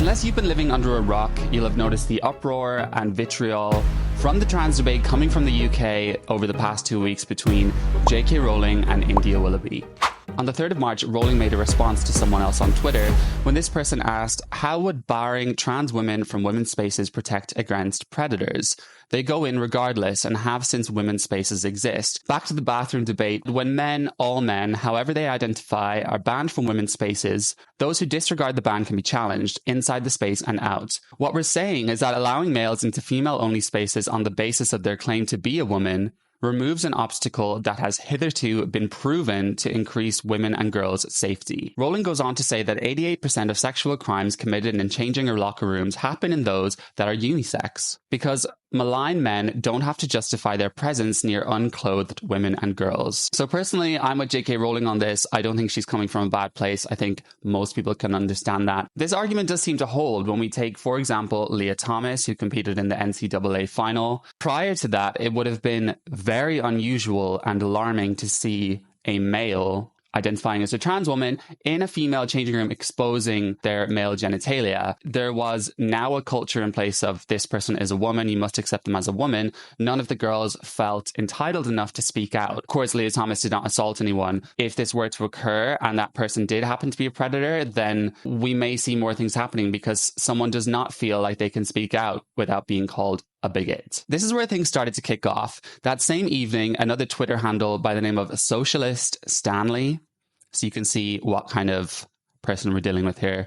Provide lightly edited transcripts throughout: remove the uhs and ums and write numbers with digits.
Unless you've been living under a rock, you'll have noticed the uproar and vitriol from the trans debate coming from the UK over the past 2 weeks between Jk Rowling and India Willoughby. On the 3rd of March, Rowling made a response to someone else on Twitter when this person asked, how would barring trans women from women's spaces protect against predators? They go in regardless and have since women's spaces exist. Back to the bathroom debate. When men, all men, however they identify, are banned from women's spaces, those who disregard the ban can be challenged inside the space and out. What we're saying is that allowing males into female-only spaces on the basis of their claim to be a woman removes an obstacle that has hitherto been proven to increase women and girls' safety. Rowling goes on to say that 88% of sexual crimes committed in changing or locker rooms happen in those that are unisex, because malign men don't have to justify their presence near unclothed women and girls. So personally, I'm with Jk Rowling on this. I don't think she's coming from a bad place. I think most people can understand that. This argument does seem to hold when we take, for example, Leah Thomas, who competed in the NCAA final. Prior to that, it would have been very unusual and alarming to see a male identifying as a trans woman in a female changing room exposing their male genitalia. There was now a culture in place of this person is a woman, you must accept them as a woman. None of the girls felt entitled enough to speak out. Of course, Leah Thomas did not assault anyone. If this were to occur and that person did happen to be a predator, then we may see more things happening because someone does not feel like they can speak out without being called a bigot. This is where things started to kick off. That same evening, another Twitter handle by the name of Socialist Stanley, so you can see what kind of person we're dealing with here.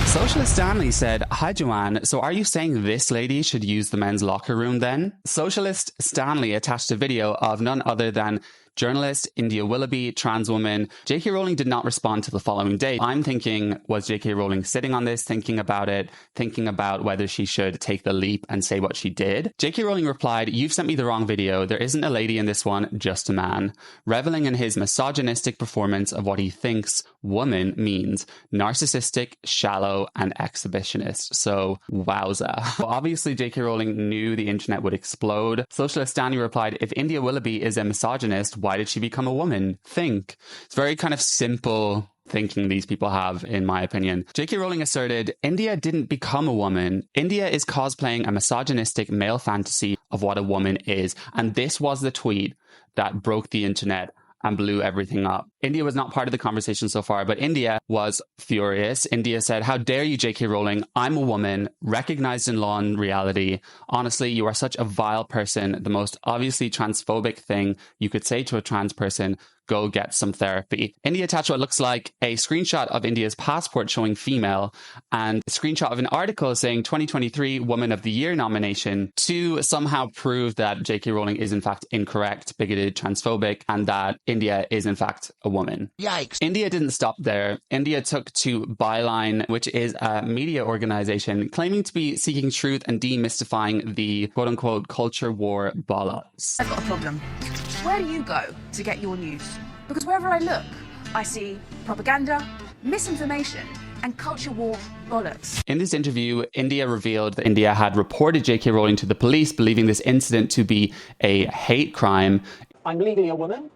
Socialist Stanley said, "Hi Joanne, so are you saying this lady should use the men's locker room then?" Socialist Stanley attached a video of none other than journalist India Willoughby, trans woman. Jk Rowling did not respond till the following day. I'm thinking, was Jk Rowling sitting on this, thinking about it, thinking about whether she should take the leap and say what she did? Jk Rowling replied, "You've sent me the wrong video. There isn't a lady in this one, just a man." Reveling in his misogynistic performance of what he thinks woman means. Narcissistic, shallow, and exhibitionist. So, wowza. Well, obviously, Jk Rowling knew the internet would explode. Socialist Stanley replied, "If India Willoughby is a misogynist, why did she become a woman? Think." It's very kind of simple thinking these people have, in my opinion. Jk Rowling asserted, "India didn't become a woman. India is cosplaying a misogynistic male fantasy of what a woman is." And this was the tweet that broke the internet and blew everything up. India was not part of the conversation so far, but India was furious. India said, "How dare you, Jk Rowling? I'm a woman, recognized in law and reality. Honestly, you are such a vile person. The most obviously transphobic thing you could say to a trans person, go get some therapy." India attached what looks like a screenshot of India's passport showing female and a screenshot of an article saying 2023 Woman of the Year nomination to somehow prove that Jk Rowling is in fact incorrect, bigoted, transphobic, and that India is in fact a woman. Yikes. India didn't stop there. India took to Byline, which is a media organization claiming to be seeking truth and demystifying the quote-unquote culture war bollocks. I've got a problem. Where do you go to get your news? Because wherever I look, I see propaganda, misinformation, and culture war bollocks. In this interview, India revealed that India had reported Jk Rowling to the police, believing this incident to be a hate crime. "I'm legally a woman.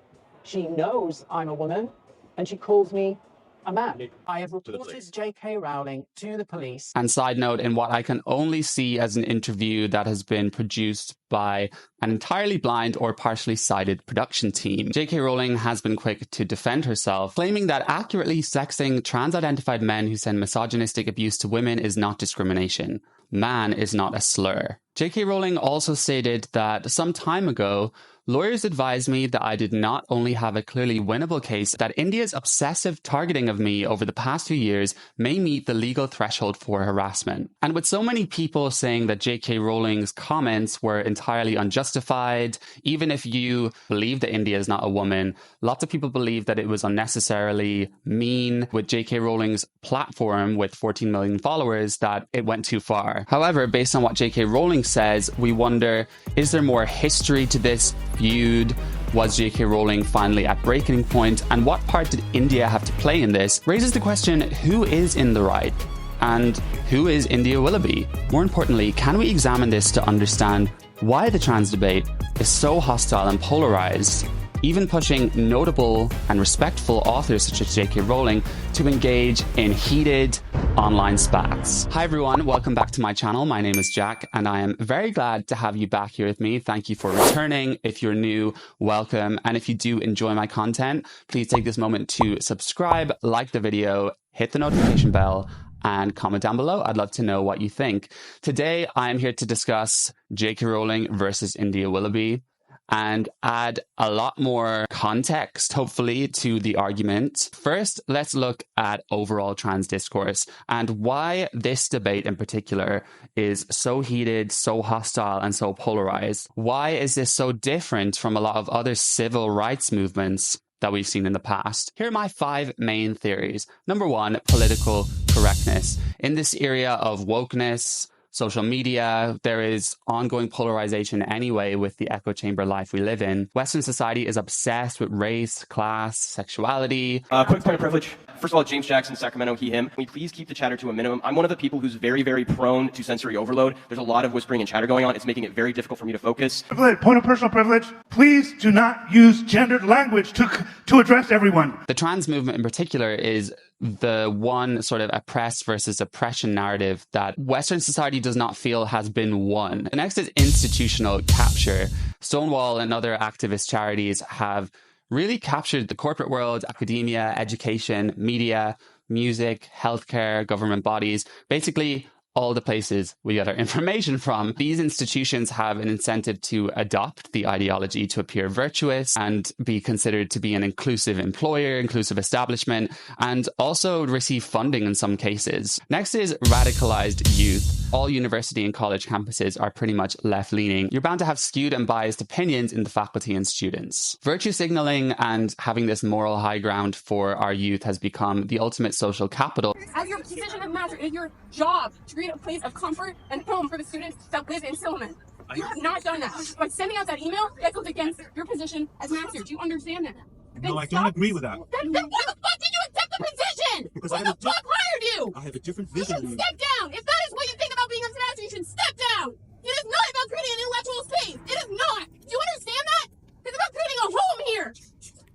She knows I'm a woman, and she calls me a man. I have reported Jk Rowling to the police." And side note, in what I can only see as an interview that has been produced by an entirely blind or partially sighted production team, Jk Rowling has been quick to defend herself, claiming that accurately sexing trans-identified men who send misogynistic abuse to women is not discrimination. Man is not a slur. Jk Rowling also stated that some time ago, lawyers advised me that I did not only have a clearly winnable case, that India's obsessive targeting of me over the past few years may meet the legal threshold for harassment. And with so many people saying that Jk Rowling's comments were entirely unjustified, even if you believe that India is not a woman, lots of people believe that it was unnecessarily mean with Jk Rowling's platform with 14 million followers, that it went too far. However, based on what Jk Rowling says, we wonder, is there more history to this feud? Was Jk Rowling finally at breaking point? And what part did India have to play in this? Raises the question, who is in the right? And who is India Willoughby? More importantly, can we examine this to understand why the trans debate is so hostile and polarized even pushing notable and respectful authors such as Jk Rowling to engage in heated online spats. Hi everyone, welcome back to my channel. My name is Jack and I am very glad to have you back here with me. Thank you for returning. If you're new, welcome. And if you do enjoy my content, please take this moment to subscribe, like the video, hit the notification bell, and comment down below. I'd love to know what you think. Today, I'm here to discuss Jk Rowling versus India Willoughby and add a lot more context, hopefully, to the argument. First, let's look at overall trans discourse and why this debate in particular is so heated, so hostile, and so polarized. Why is this so different from a lot of other civil rights movements that we've seen in the past? Here are my 5 main theories. Number 1, political correctness. In this area of wokeness, social media, there is ongoing polarization anyway with the echo chamber life we live in. Western society is obsessed with race, class, sexuality. Quick point of privilege. First of all, James Jackson, Sacramento, he, him. Can we please keep the chatter to a minimum? I'm one of the people who's very, very prone to sensory overload. There's a lot of whispering and chatter going on. It's making it very difficult for me to focus. Point of personal privilege. Please do not use gendered language to address everyone. The trans movement in particular is the one sort of oppressed versus oppression narrative that Western society does not feel has been won. The next is institutional capture. Stonewall and other activist charities have really captured the corporate world, academia, education, media, music, healthcare, government bodies, basically all the places we get our information from. These institutions have an incentive to adopt the ideology to appear virtuous and be considered to be an inclusive employer, inclusive establishment, and also receive funding in some cases. Next is radicalized youth. All university and college campuses are pretty much left-leaning. You're bound to have skewed and biased opinions in the faculty and students. Virtue signaling and having this moral high ground for our youth has become the ultimate social capital. As your position of master, it is your job to create a place of comfort and home for the students that live in Silliman. You have not done that. By sending out that email, that goes against your position as master. Do you understand that? No, I don't agree with that. Then why the fuck did you accept the position? Because Who the fuck hired you? I have a different You vision. should step down. If that is what you think about being a master, you should step down. It is not about creating an intellectual space. It is not. Do you understand that? It's about creating a home here.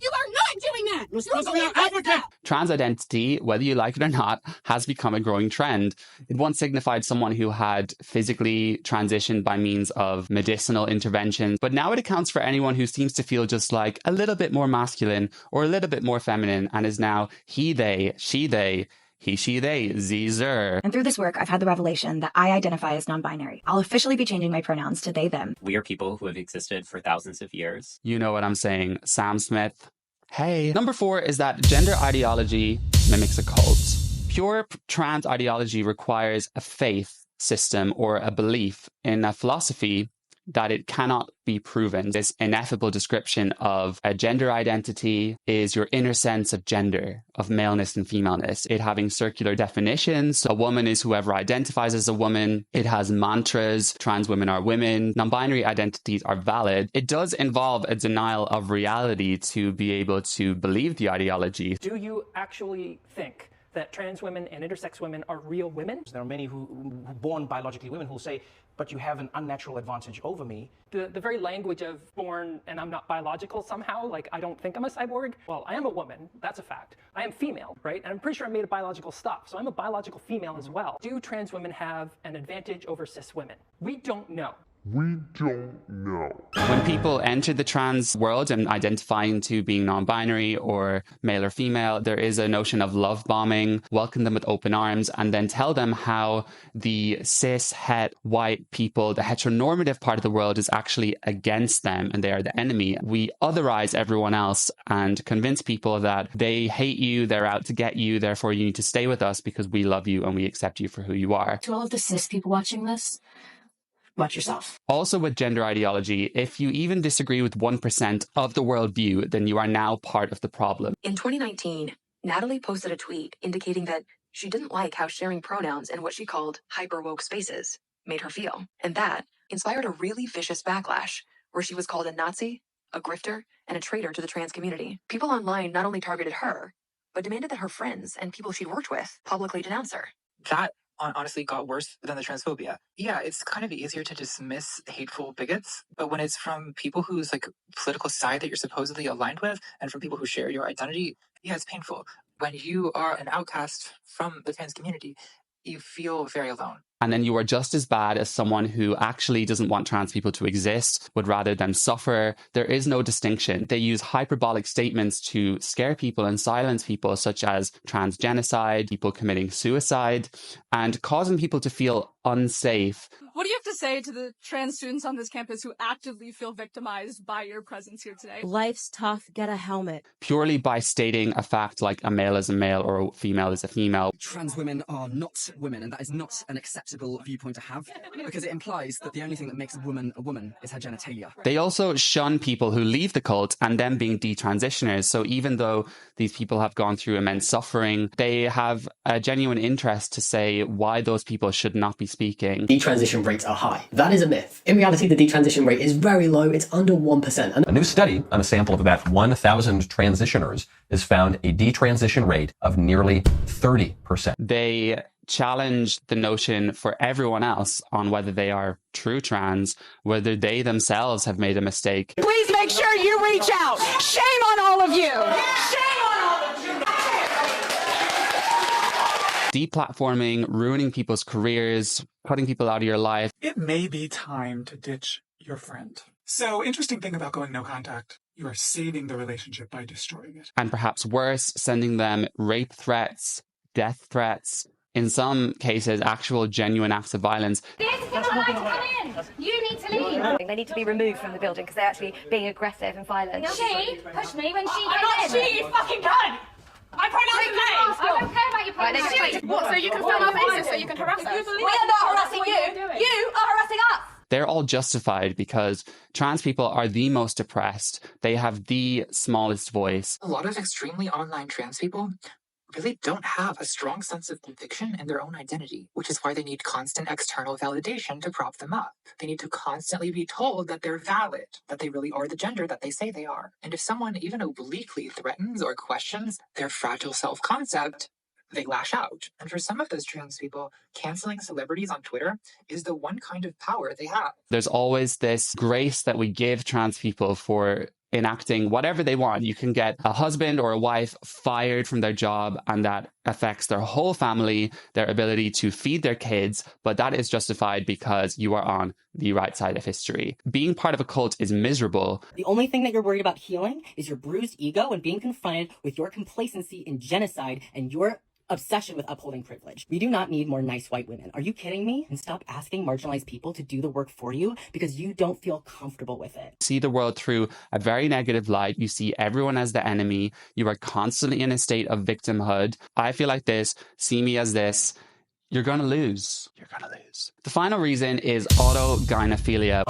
You are not doing that. You're supposed to be an advocate. Trans identity, whether you like it or not, has become a growing trend. It once signified someone who had physically transitioned by means of medicinal interventions, but now it accounts for anyone who seems to feel just like a little bit more masculine or a little bit more feminine and is now he, they, she, they, he, she, they, ze, zer. And through this work, I've had the revelation that I identify as non-binary. I'll officially be changing my pronouns to they, them. We are people who have existed for thousands of years. You know what I'm saying, Sam Smith. Hey. Number 4 is that gender ideology mimics a cult. Pure trans ideology requires a faith system or a belief in a philosophy that it cannot be proven. This ineffable description of a gender identity is your inner sense of gender, of maleness and femaleness. It having circular definitions. A woman is whoever identifies as a woman. It has mantras. Trans women are women. Non-binary identities are valid. It does involve a denial of reality to be able to believe the ideology. Do you actually think that trans women and intersex women are real women? There are many who born biologically women who say, but you have an unnatural advantage over me. The very language of born and I'm not biological somehow, like I don't think I'm a cyborg. Well, I am a woman, that's a fact. I am female, right? And I'm pretty sure I'm made of biological stuff, so I'm a biological female as well. Do trans women have an advantage over cis women? We don't know. We don't know. When people enter the trans world and identifying to being non-binary or male or female, there is a notion of love bombing, welcome them with open arms, and then tell them how the cis, het, white people, the heteronormative part of the world is actually against them and they are the enemy. We otherize everyone else and convince people that they hate you, they're out to get you, therefore you need to stay with us because we love you and we accept you for who you are. To all of the cis people watching this, watch yourself. Also with gender ideology, if you even disagree with 1% of the worldview, then you are now part of the problem. In 2019, Natalie posted a tweet indicating that she didn't like how sharing pronouns in what she called hyper-woke spaces made her feel. And that inspired a really vicious backlash, where she was called a Nazi, a grifter, and a traitor to the trans community. People online not only targeted her, but demanded that her friends and people she'd worked with publicly denounce her. That honestly got worse than the transphobia. Yeah, it's kind of easier to dismiss hateful bigots, but when it's from people whose like political side that you're supposedly aligned with and from people who share your identity, yeah, it's painful. When you are an outcast from the trans community, you feel very alone. And then you are just as bad as someone who actually doesn't want trans people to exist, would rather them suffer. There is no distinction. They use hyperbolic statements to scare people and silence people, such as transgenocide, people committing suicide, and causing people to feel unsafe. What do you have to say to the trans students on this campus who actively feel victimized by your presence here today? Life's tough, get a helmet. Purely by stating a fact like a male is a male or a female is a female. Trans women are not women, and that is not an acceptable viewpoint to have, because it implies that the only thing that makes a woman is her genitalia. They also shun people who leave the cult and then being detransitioners. So even though these people have gone through immense suffering, they have a genuine interest to say why those people should not be speaking. Detransition rates are high. That is a myth. In reality, the detransition rate is very low. It's under 1%. A new study on a sample of about 1,000 transitioners has found a detransition rate of nearly 30%. They challenge the notion for everyone else on whether they are true trans, whether they themselves have made a mistake. Please make sure you reach out. Shame on all of you. Shame on all of you. Deplatforming, ruining people's careers, cutting people out of your life. It may be time to ditch your friend. So, interesting thing about going no contact. You are saving the relationship by destroying it. And perhaps worse, sending them rape threats, death threats, in some cases, actual genuine acts of violence. You need to leave. They need to be removed from the building because they're actually being aggressive and violent. She pushed me when she came in. I'm not she, you fucking cunt! My pronouns are they! I don't care about your pronouns. What, so you can film our faces so you can harass us? We are not harassing you. You are harassing us. They're all justified because trans people are the most oppressed. They have the smallest voice. A lot of extremely online trans people really don't have a strong sense of conviction in their own identity, which is why they need constant external validation to prop them up. They need to constantly be told that they're valid, that they really are the gender that they say they are. And if someone even obliquely threatens or questions their fragile self-concept, they lash out. And for some of those trans people, canceling celebrities on Twitter is the one kind of power they have. There's always this grace that we give trans people for enacting whatever they want. You can get a husband or a wife fired from their job, and that affects their whole family, their ability to feed their kids, but that is justified because you are on the right side of history. Being part of a cult is miserable. The only thing that you're worried about healing is your bruised ego and being confronted with your complacency in genocide and your obsession with upholding privilege. We do not need more nice white women. Are you kidding me? And stop asking marginalized people to do the work for you because you don't feel comfortable with it. See the world through a very negative light. You see everyone as the enemy. You are constantly in a state of victimhood. I feel like this. See me as this. You're gonna lose. You're gonna lose. The final reason is autogynephilia,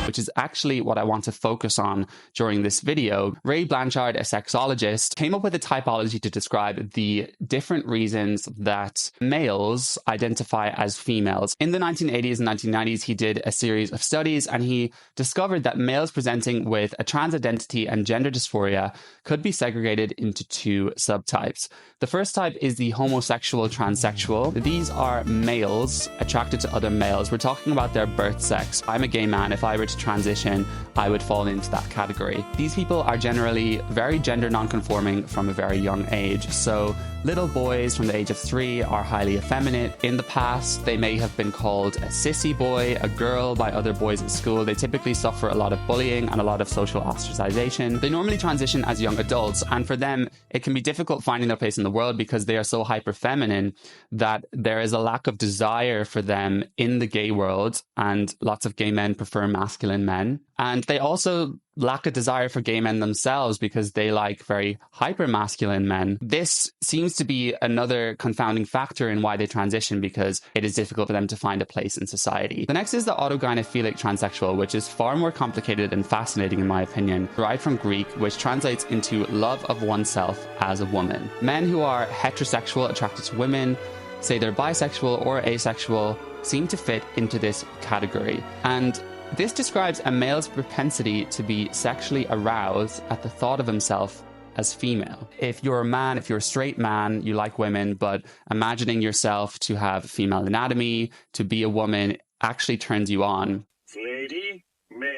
which is actually what I want to focus on during this video. Ray Blanchard, a sexologist, came up with a typology to describe the different reasons that males identify as females. In the 1980s and 1990s, he did a series of studies and he discovered that males presenting with a trans identity and gender dysphoria could be segregated into two subtypes. The first type is the homosexual transsexual. These are males attracted to other males. We're talking about their birth sex. I'm a gay man. If I were to transition, I would fall into that category. These people are generally very gender non-conforming from a very young age. So little boys from the age of 3 are highly effeminate. In the past, they may have been called a sissy boy, a girl by other boys at school. They typically suffer a lot of bullying and a lot of social ostracization. They normally transition as young adults, and for them, it can be difficult finding their place in the world because they are so hyper feminine that there is a lack of desire for them in the gay world, and lots of gay men prefer masculine men. And they also lack a desire for gay men themselves because they like very hyper masculine men. This seems to be another confounding factor in why they transition, because it is difficult for them to find a place in society. The next is the autogynephilic transsexual, which is far more complicated and fascinating in my opinion. Derived from Greek, which translates into love of oneself as a woman. Men who are heterosexual, attracted to women, say they're bisexual or asexual, seem to fit into this category. And this describes a male's propensity to be sexually aroused at the thought of himself as female. If you're a man, if you're a straight man, you like women, but imagining yourself to have female anatomy, to be a woman, actually turns you on. Lady, man.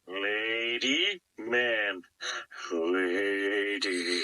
Lady, man. Lady.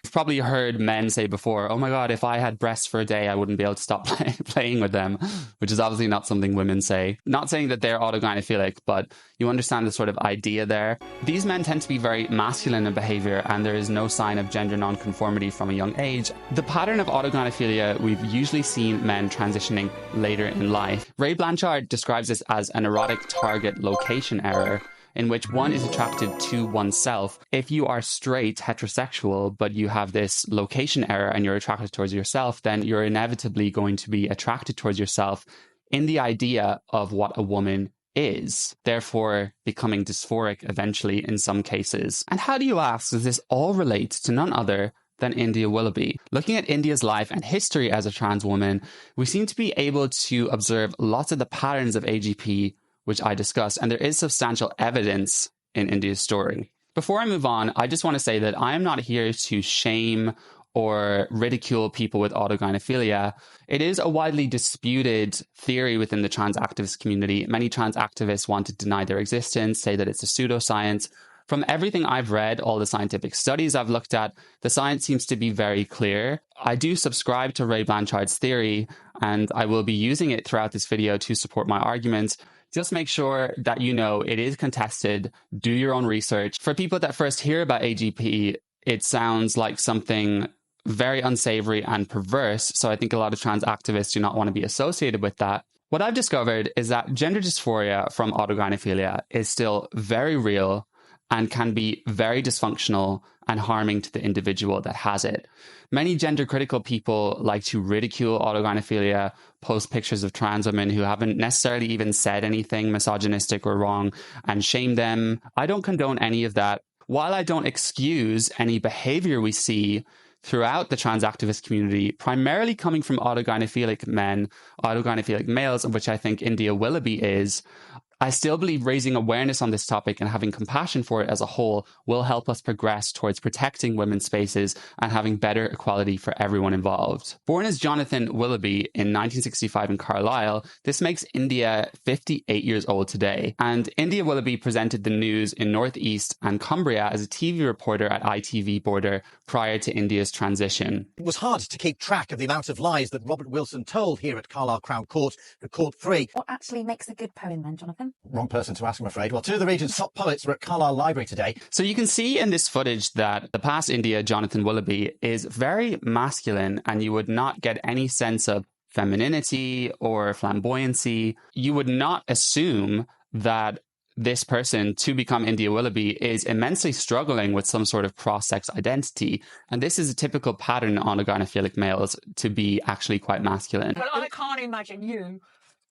You've probably heard men say before, oh my God, if I had breasts for a day, I wouldn't be able to stop playing with them, which is obviously not something women say. Not saying that they're autogynephilic, but you understand the sort of idea there. These men tend to be very masculine in behavior, and there is no sign of gender nonconformity from a young age. The pattern of autogynephilia, we've usually seen men transitioning later in life. Ray Blanchard describes this as an erotic target location error, in which one is attracted to oneself. If you are straight, heterosexual, but you have this location error and you're attracted towards yourself, then you're inevitably going to be attracted towards yourself in the idea of what a woman is, therefore becoming dysphoric eventually in some cases. And how do you ask, does this all relate to none other than India Willoughby? Looking at India's life and history as a trans woman, we seem to be able to observe lots of the patterns of AGP which I discussed, and there is substantial evidence in India's story. Before I move on, I just want to say that I am not here to shame or ridicule people with autogynephilia. It is a widely disputed theory within the trans activist community. Many trans activists want to deny their existence, say that it's a pseudoscience. From everything I've read, all the scientific studies I've looked at, the science seems to be very clear. I do subscribe to Ray Blanchard's theory, and I will be using it throughout this video to support my arguments. Just make sure that you know it is contested. Do your own research. For people that first hear about AGP, it sounds like something very unsavory and perverse. So I think a lot of trans activists do not want to be associated with that. What I've discovered is that gender dysphoria from autogynephilia is still very real and can be very dysfunctional and harming to the individual that has it. Many gender critical people like to ridicule autogynephilia, post pictures of trans women who haven't necessarily even said anything misogynistic or wrong, and shame them. I don't condone any of that. While I don't excuse any behavior we see throughout the trans activist community, primarily coming from autogynephilic men, autogynephilic males, of which I think India Willoughby is, I still believe raising awareness on this topic and having compassion for it as a whole will help us progress towards protecting women's spaces and having better equality for everyone involved. Born as Jonathan Willoughby in 1965 in Carlisle, this makes India 58 years old today. And India Willoughby presented the news in Northeast and Cumbria as a TV reporter at ITV Border prior to India's transition. It was hard to keep track of the amount of lies that Robert Wilson told here at Carlisle Crown Court for Court 3. What actually makes a good poem then, Jonathan? Wrong person to ask, I'm afraid. Well, two of the region's top poets were at Carlisle Library today. So you can see in this footage that the past India, Jonathan Willoughby, is very masculine, and you would not get any sense of femininity or flamboyancy. You would not assume that this person, to become India Willoughby, is immensely struggling with some sort of cross-sex identity. And this is a typical pattern on autogynephilic males to be actually quite masculine. Well, I can't imagine you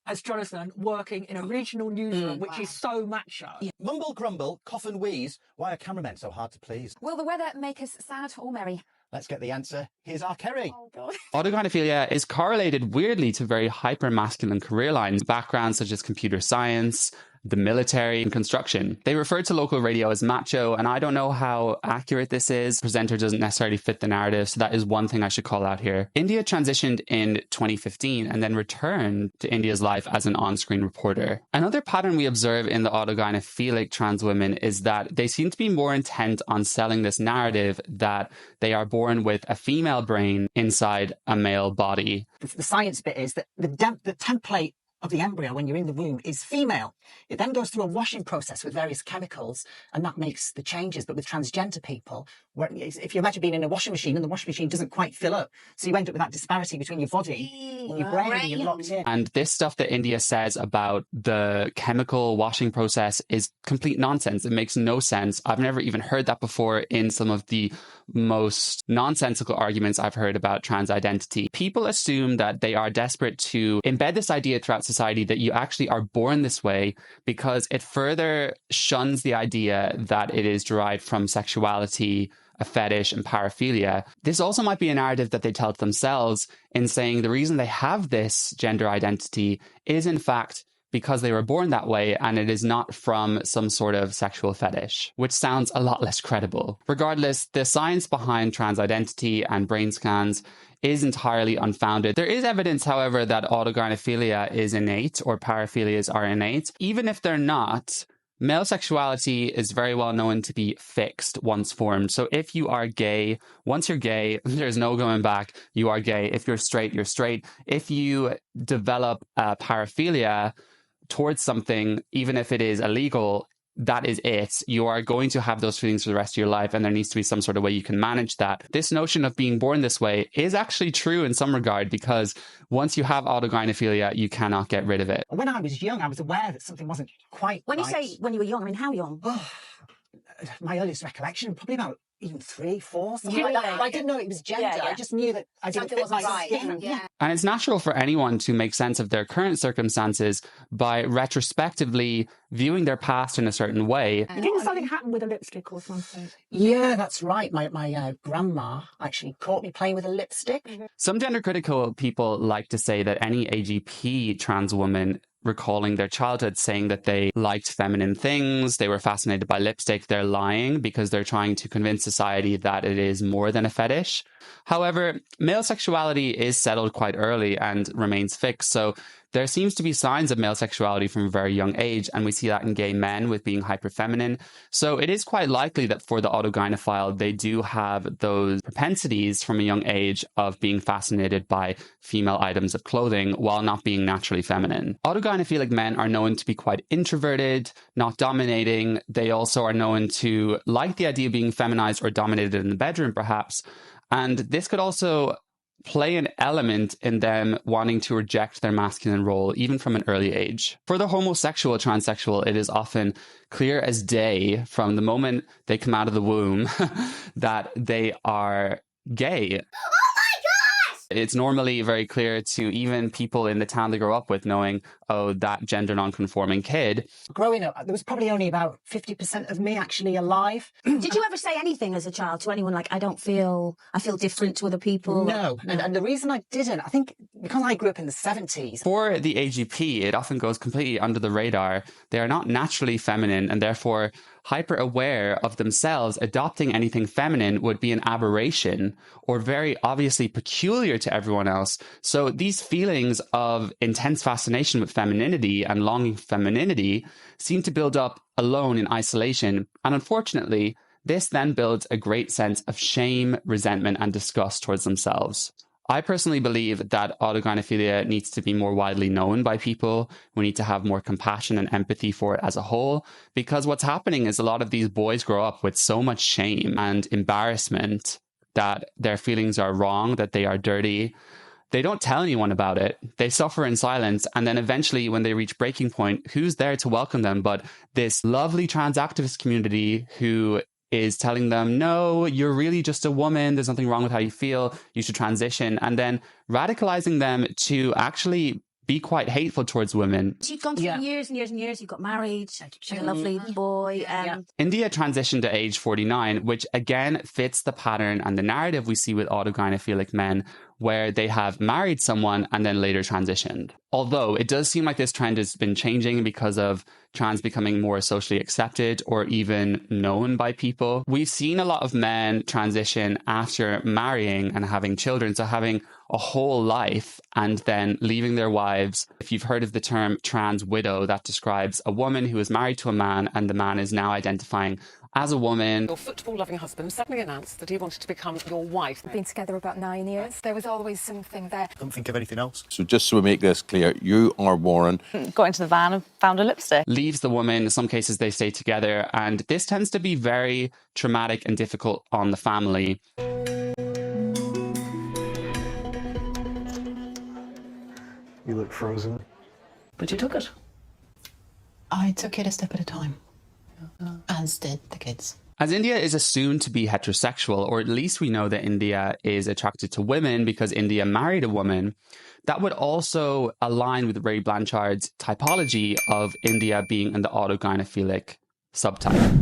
as Jonathan working in a regional newsroom, which is so macho. Mumble, grumble, cough and wheeze. Why are cameramen so hard to please? Will the weather make us sad or merry? Let's get the answer. Here's our Kerry. Oh, God. Autogynephilia is correlated weirdly to very hyper-masculine career lines, backgrounds such as computer science, the military, and construction. They refer to local radio as macho, and I don't know how accurate this is. The presenter doesn't necessarily fit the narrative, so that is one thing I should call out here. India transitioned in 2015 and then returned to India's life as an on-screen reporter. Another pattern we observe in the autogynephilic trans women is that they seem to be more intent on selling this narrative that they are born with a female brain inside a male body. The science bit is that the template of the embryo when you're in the womb is female. It then goes through a washing process with various chemicals, and that makes the changes. But with transgender people, if you imagine being in a washing machine and the washing machine doesn't quite fill up, so you end up with that disparity between your body and your brain, and you're locked in. And this stuff that India says about the chemical washing process is complete nonsense. It makes no sense. I've never even heard that before in some of the most nonsensical arguments I've heard about trans identity. People assume that they are desperate to embed this idea throughout society that you actually are born this way, because it further shuns the idea that it is derived from sexuality, a fetish, and paraphilia. This also might be a narrative that they tell to themselves in saying the reason they have this gender identity is in fact because they were born that way and it is not from some sort of sexual fetish, which sounds a lot less credible. Regardless, the science behind trans identity and brain scans is entirely unfounded. There is evidence, however, that autogynephilia is innate or paraphilias are innate. Even if they're not, male sexuality is very well known to be fixed once formed. So if you are gay, once you're gay, there's no going back. You are gay. If you're straight, you're straight. If you develop a paraphilia towards something, even if it is illegal, that is it. You are going to have those feelings for the rest of your life, and there needs to be some sort of way you can manage that. This notion of being born this way is actually true in some regard, because once you have autogynephilia, you cannot get rid of it. When I was young, I was aware that something wasn't quite When you right. say when you were young, I mean, how young? My earliest recollection, probably about even 3, 4, something Really? like that. I didn't know it was gender. Yeah, yeah. I just knew that I didn't Something fit my wasn't right. skin. Yeah. And it's natural for anyone to make sense of their current circumstances by retrospectively viewing their past in a certain way. Didn't something happen with a lipstick or something? Yeah, that's right. My grandma actually caught me playing with a lipstick. Some gender critical people like to say that any AGP trans woman recalling their childhood saying that they liked feminine things, they were fascinated by lipstick, they're lying because they're trying to convince society that it is more than a fetish. However, male sexuality is settled quite early and remains fixed, so there seems to be signs of male sexuality from a very young age, and we see that in gay men with being hyperfeminine. So it is quite likely that for the autogynephile, they do have those propensities from a young age of being fascinated by female items of clothing while not being naturally feminine. Autogynephilic men are known to be quite introverted, not dominating. They also are known to like the idea of being feminized or dominated in the bedroom, perhaps. And this could also play an element in them wanting to reject their masculine role, even from an early age. For the homosexual transsexual, it is often clear as day from the moment they come out of the womb that they are gay. It's normally very clear to even people in the town they grow up with, knowing, oh, that gender non-conforming kid. Growing up, there was probably only about 50% of me actually alive. Did you ever say anything as a child to anyone like, I feel different to other people? No. And the reason I didn't, I think because I grew up in the 70s. For the AGP, it often goes completely under the radar. They are not naturally feminine and therefore hyper aware of themselves. Adopting anything feminine would be an aberration or very obviously peculiar to everyone else. So these feelings of intense fascination with femininity and longing for femininity seem to build up alone in isolation. And unfortunately, this then builds a great sense of shame, resentment, and disgust towards themselves. I personally believe that autogynephilia needs to be more widely known by people. We need to have more compassion and empathy for it as a whole, because what's happening is a lot of these boys grow up with so much shame and embarrassment that their feelings are wrong, that they are dirty. They don't tell anyone about it. They suffer in silence. And then eventually when they reach breaking point, who's there to welcome them but this lovely trans activist community who is telling them, no, you're really just a woman. There's nothing wrong with how you feel. You should transition. And then radicalizing them to actually be quite hateful towards women. You've gone through years and years and years. You got married, had a lovely boy. India transitioned to age 49, which again fits the pattern and the narrative we see with autogynephilic men, where they have married someone and then later transitioned. Although it does seem like this trend has been changing because of trans becoming more socially accepted or even known by people. We've seen a lot of men transition after marrying and having children, so having a whole life and then leaving their wives. If you've heard of the term trans widow, that describes a woman who is married to a man and the man is now identifying as a woman. Your football-loving husband suddenly announced that he wanted to become your wife. Been together about 9 years. There was always something there. Don't think of anything else. So just so we make this clear, you are Warren. Got into the van and found a lipstick. Leaves the woman. In some cases, they stay together. And this tends to be very traumatic and difficult on the family. You look frozen. But you took it. I took it a step at a time, as did the kids. As India is assumed to be heterosexual, or at least we know that India is attracted to women because India married a woman, that would also align with Ray Blanchard's typology of India being in the autogynephilic subtype.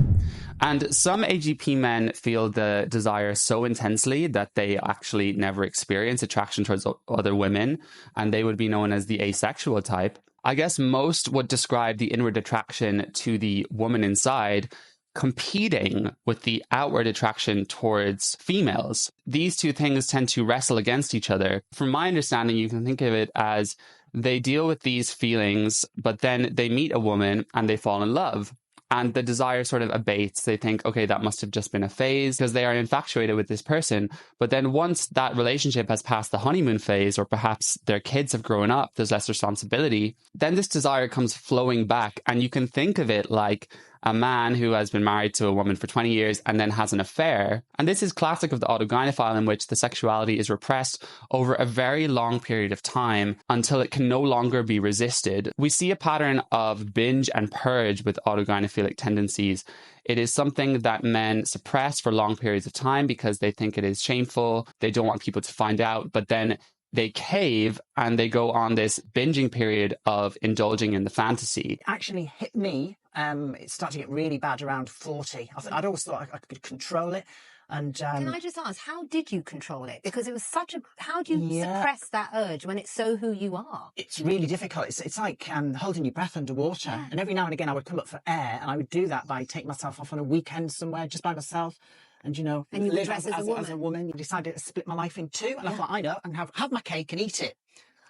And some AGP men feel the desire so intensely that they actually never experience attraction towards other women, and they would be known as the asexual type. I guess most would describe the inward attraction to the woman inside competing with the outward attraction towards females. These two things tend to wrestle against each other. From my understanding, you can think of it as they deal with these feelings, but then they meet a woman and they fall in love. And the desire sort of abates. They think, okay, that must have just been a phase because they are infatuated with this person. But then once that relationship has passed the honeymoon phase, or perhaps their kids have grown up, there's less responsibility, then this desire comes flowing back. And you can think of it like a man who has been married to a woman for 20 years and then has an affair. And this is classic of the autogynephile, in which the sexuality is repressed over a very long period of time until it can no longer be resisted. We see a pattern of binge and purge with autogynephilic tendencies. It is something that men suppress for long periods of time because they think it is shameful. They don't want people to find out, but then they cave and they go on this binging period of indulging in the fantasy. It actually hit me. It started to get really bad around 40. I'd always thought I could control it. And can I just ask, how did you control it? Because it was such a... How do you suppress that urge when it's so who you are? It's really difficult. It's like holding your breath underwater. Yeah. And every now and again I would come up for air, and I would do that by taking myself off on a weekend somewhere just by myself. And, you know, and you live dress as a woman. I decided to split my life in two. And I thought, I know, and have my cake and eat it.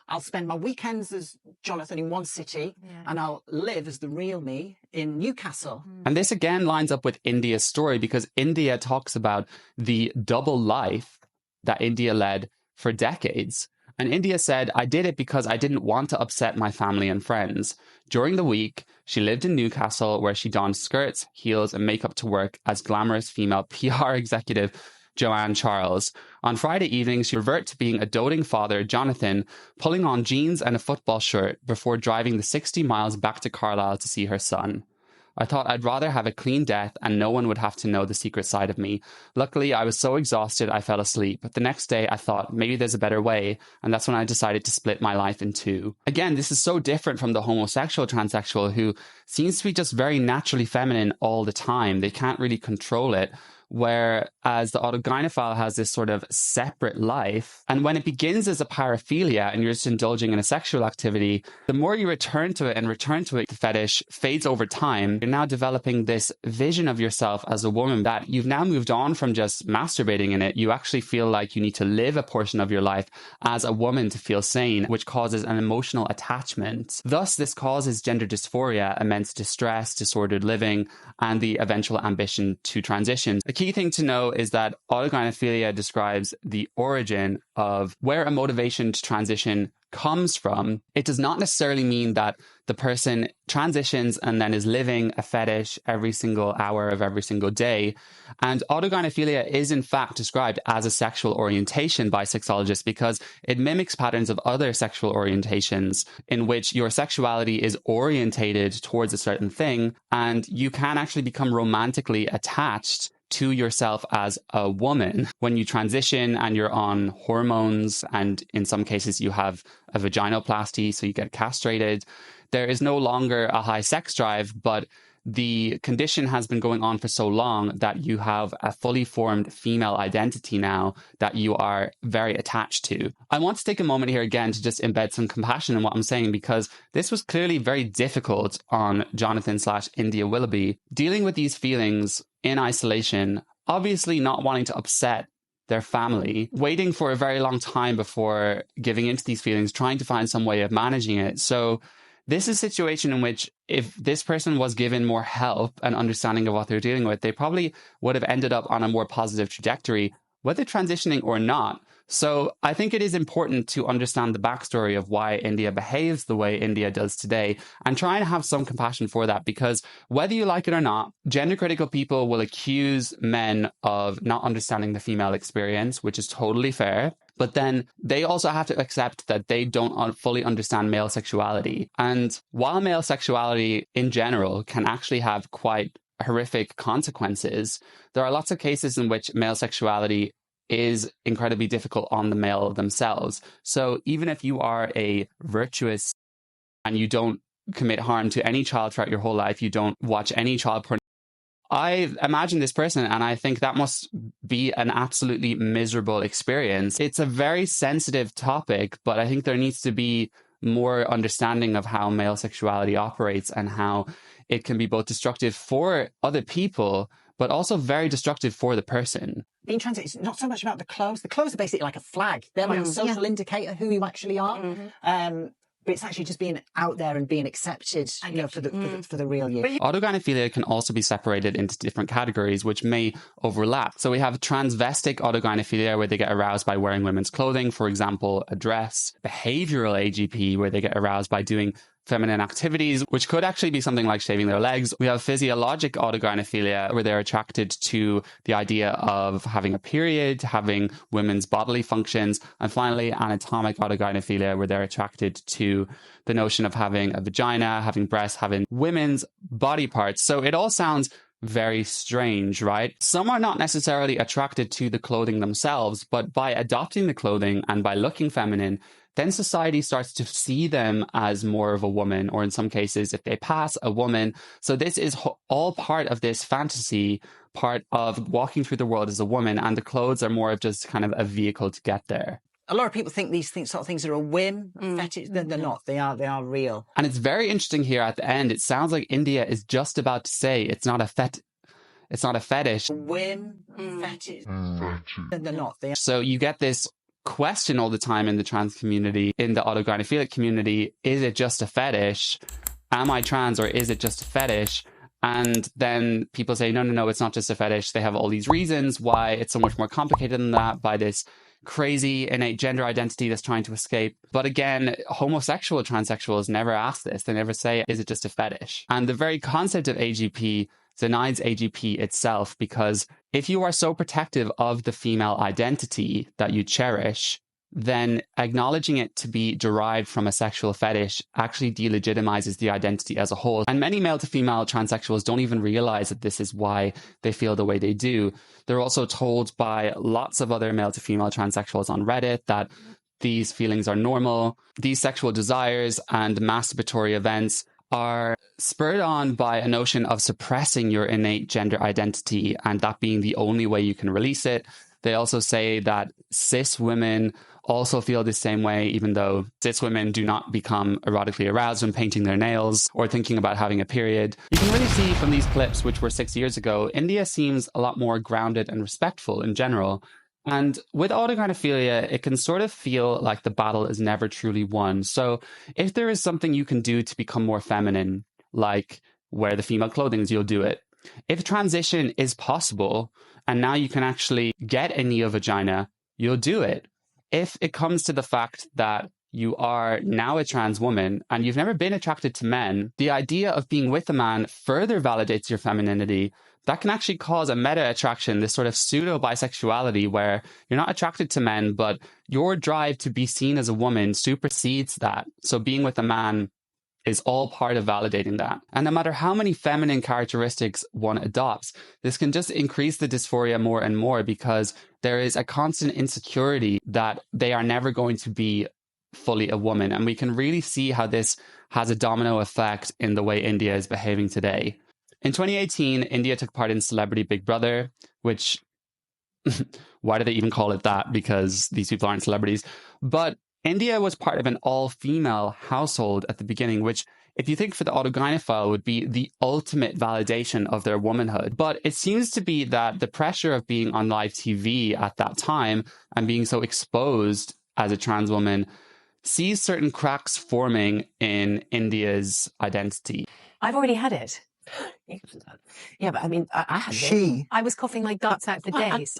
I'll spend my weekends as Jonathan in one city, and I'll live as the real me in Newcastle. And this again lines up with India's story, because India talks about the double life that India led for decades. And India said, I did it because I didn't want to upset my family and friends. During the week, she lived in Newcastle, where she donned skirts, heels, and makeup to work as glamorous female PR executive Joanne Charles. On Friday evenings, she reverted to being a doting father, Jonathan, pulling on jeans and a football shirt before driving the 60 miles back to Carlisle to see her son. I thought I'd rather have a clean death and no one would have to know the secret side of me. Luckily, I was so exhausted I fell asleep. But the next day, I thought maybe there's a better way, and that's when I decided to split my life in two. Again, this is so different from the homosexual transsexual, who seems to be just very naturally feminine all the time. They can't really control it. Whereas the autogynephile has this sort of separate life. And when it begins as a paraphilia and you're just indulging in a sexual activity, the more you return to it, the fetish fades over time. You're now developing this vision of yourself as a woman that you've now moved on from just masturbating in it. You actually feel like you need to live a portion of your life as a woman to feel sane, which causes an emotional attachment. Thus, this causes gender dysphoria, immense distress, disordered living, and the eventual ambition to transition. The key thing to know is that autogynephilia describes the origin of where a motivation to transition comes from. It does not necessarily mean that the person transitions and then is living a fetish every single hour of every single day. And autogynephilia is in fact described as a sexual orientation by sexologists because it mimics patterns of other sexual orientations in which your sexuality is orientated towards a certain thing, and you can actually become romantically attached to yourself as a woman when you transition and you're on hormones, and in some cases you have a vaginoplasty, so you get castrated. There is no longer a high sex drive, but the condition has been going on for so long that you have a fully formed female identity now that you are very attached to. I want to take a moment here again to just embed some compassion in what I'm saying, because this was clearly very difficult on Jonathan/India Willoughby, dealing with these feelings in isolation, obviously not wanting to upset their family, waiting for a very long time before giving into these feelings, trying to find some way of managing it. So this is a situation in which if this person was given more help and understanding of what they're dealing with, they probably would have ended up on a more positive trajectory, whether transitioning or not. So I think it is important to understand the backstory of why India behaves the way India does today and try and have some compassion for that, because whether you like it or not, gender critical people will accuse men of not understanding the female experience, which is totally fair. But then they also have to accept that they don't fully understand male sexuality. And while male sexuality in general can actually have quite horrific consequences, there are lots of cases in which male sexuality is incredibly difficult on the male themselves. So even if you are a virtuous and you don't commit harm to any child throughout your whole life, you don't watch any child porn, I imagine this person and I think that must be an absolutely miserable experience. It's a very sensitive topic, but I think there needs to be more understanding of how male sexuality operates and how it can be both destructive for other people, but also very destructive for the person. Being trans, it's not so much about the clothes. The clothes are basically like a flag. They're like a social indicator who you actually are. But it's actually just being out there and being accepted, you know, for the real you. Autogynephilia can also be separated into different categories, which may overlap. So we have transvestic autogynephilia, where they get aroused by wearing women's clothing, for example, a dress. Behavioral AGP, where they get aroused by doing feminine activities, which could actually be something like shaving their legs. We have physiologic autogynephilia, where they're attracted to the idea of having a period, having women's bodily functions. And finally, anatomic autogynephilia, where they're attracted to the notion of having a vagina, having breasts, having women's body parts. So it all sounds very strange, right? Some are not necessarily attracted to the clothing themselves, but by adopting the clothing and by looking feminine, then society starts to see them as more of a woman, or in some cases, if they pass, a woman. So this is all part of this fantasy, part of walking through the world as a woman, and the clothes are more of just kind of a vehicle to get there. A lot of people think these sort of things are a whim. Fetish. They're not. They are real. And it's very interesting here at the end. It sounds like India is just about to say it's not a fetish. Whim, fetish. They're not. So you get this question all the time in the trans community, in the autogynephilic community: is it just a fetish? Am I trans, or is it just a fetish? And then people say, no, it's not just a fetish. They have all these reasons why it's so much more complicated than that, by this crazy innate gender identity that's trying to escape. But again, homosexual transsexuals never ask this. They never say, is it just a fetish? And the very concept of AGP denies AGP itself, because if you are so protective of the female identity that you cherish, then acknowledging it to be derived from a sexual fetish actually delegitimizes the identity as a whole. And many male to female transsexuals don't even realize that this is why they feel the way they do. They're also told by lots of other male to female transsexuals on Reddit that these feelings are normal. These sexual desires and masturbatory events are spurred on by a notion of suppressing your innate gender identity, and that being the only way you can release it. They also say that cis women also feel the same way, even though cis women do not become erotically aroused when painting their nails or thinking about having a period. You can really see from these clips, which were 6 years ago, India seems a lot more grounded and respectful in general. And with autogynephilia, it can sort of feel like the battle is never truly won. So if there is something you can do to become more feminine, like wear the female clothing, you'll do it. If transition is possible, and now you can actually get a neovagina, you'll do it. If it comes to the fact that you are now a trans woman and you've never been attracted to men, the idea of being with a man further validates your femininity. That can actually cause a meta-attraction, this sort of pseudo-bisexuality where you're not attracted to men, but your drive to be seen as a woman supersedes that. So being with a man is all part of validating that. And no matter how many feminine characteristics one adopts, this can just increase the dysphoria more and more, because there is a constant insecurity that they are never going to be fully a woman. And we can really see how this has a domino effect in the way India is behaving today. In 2018, India took part in Celebrity Big Brother, which, why do they even call it that? Because these people aren't celebrities. But India was part of an all-female household at the beginning, which, if you think for the autogynephile, would be the ultimate validation of their womanhood. But it seems to be that the pressure of being on live TV at that time and being so exposed as a trans woman sees certain cracks forming in India's identity. I've already had it. Yeah, but I mean, I had it. I was coughing my guts out for days.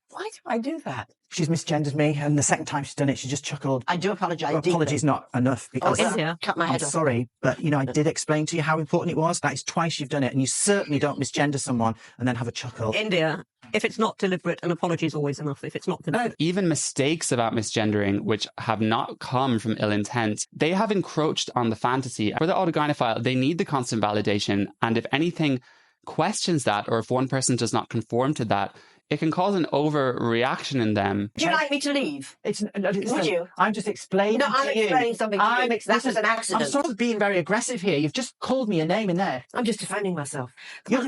Why do I do that? She's misgendered me, and the second time she's done it, she just chuckled. I do apologise. Apology's not enough, because India, cut my head off. Sorry, but I did explain to you how important it was. That is twice you've done it, and you certainly don't misgender someone and then have a chuckle. India, if it's not deliberate, an apology is always enough. If it's not deliberate. Even mistakes about misgendering, which have not come from ill intent, they have encroached on the fantasy. For the autogynephile, they need the constant validation, and if anything questions that, or if one person does not conform to that, it can cause an overreaction in them. Would you like me to leave? Would you? I'm just explaining No, I'm to you. explaining something to you. That was an accident. I'm sort of being very aggressive here. You've just called me a name in there. I'm just defending myself. You're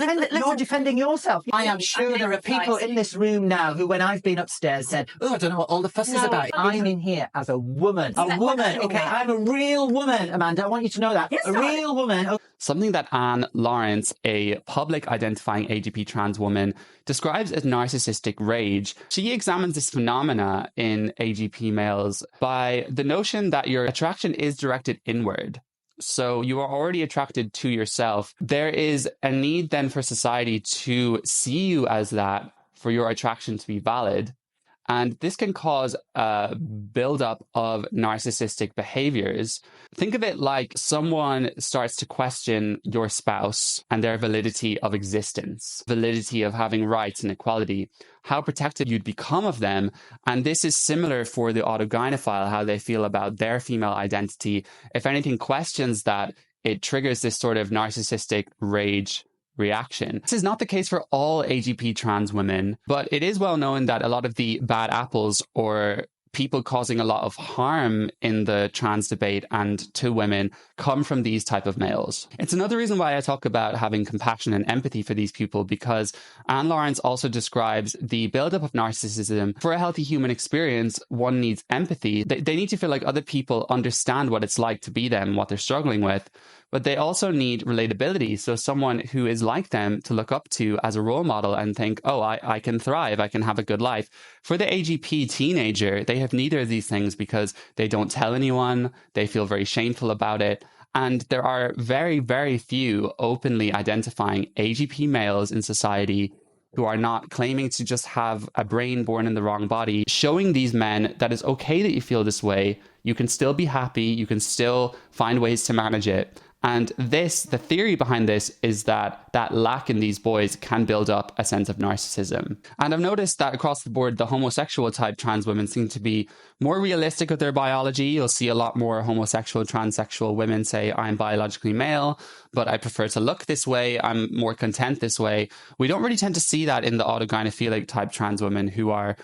defending yourself. I am sure there are people in this room now who, when I've been upstairs, said, oh, I don't know what all the fuss is about. I'm in here as a woman. A woman, okay? I'm a real woman, Amanda. I want you to know that. A real woman. Something that Anne Lawrence, a public identifying AGP trans woman, describes as narcissistic rage. She examines this phenomena in AGP males by the notion that your attraction is directed inward. So you are already attracted to yourself. There is a need then for society to see you as that, for your attraction to be valid. And this can cause a buildup of narcissistic behaviors. Think of it like someone starts to question your spouse and their validity of existence, validity of having rights and equality, how protective you'd become of them. And this is similar for the autogynephile, how they feel about their female identity. If anything questions that, it triggers this sort of narcissistic rage reaction. This is not the case for all AGP trans women, but it is well known that a lot of the bad apples or people causing a lot of harm in the trans debate and to women come from these type of males. It's another reason why I talk about having compassion and empathy for these people, because Anne Lawrence also describes the buildup of narcissism. For a healthy human experience, one needs empathy. They need to feel like other people understand what it's like to be them, what they're struggling with. But they also need relatability. So someone who is like them to look up to as a role model and think, oh, I can thrive, I can have a good life. For the AGP teenager, they have neither of these things because they don't tell anyone. They feel very shameful about it. And there are very, very few openly identifying AGP males in society who are not claiming to just have a brain born in the wrong body, showing these men that it's okay that you feel this way. You can still be happy. You can still find ways to manage it. And the theory behind this is that lack in these boys can build up a sense of narcissism. And I've noticed that across the board, the homosexual type trans women seem to be more realistic with their biology. You'll see a lot more homosexual, transsexual women say, I'm biologically male, but I prefer to look this way. I'm more content this way. We don't really tend to see that in the autogynephilic type trans women who are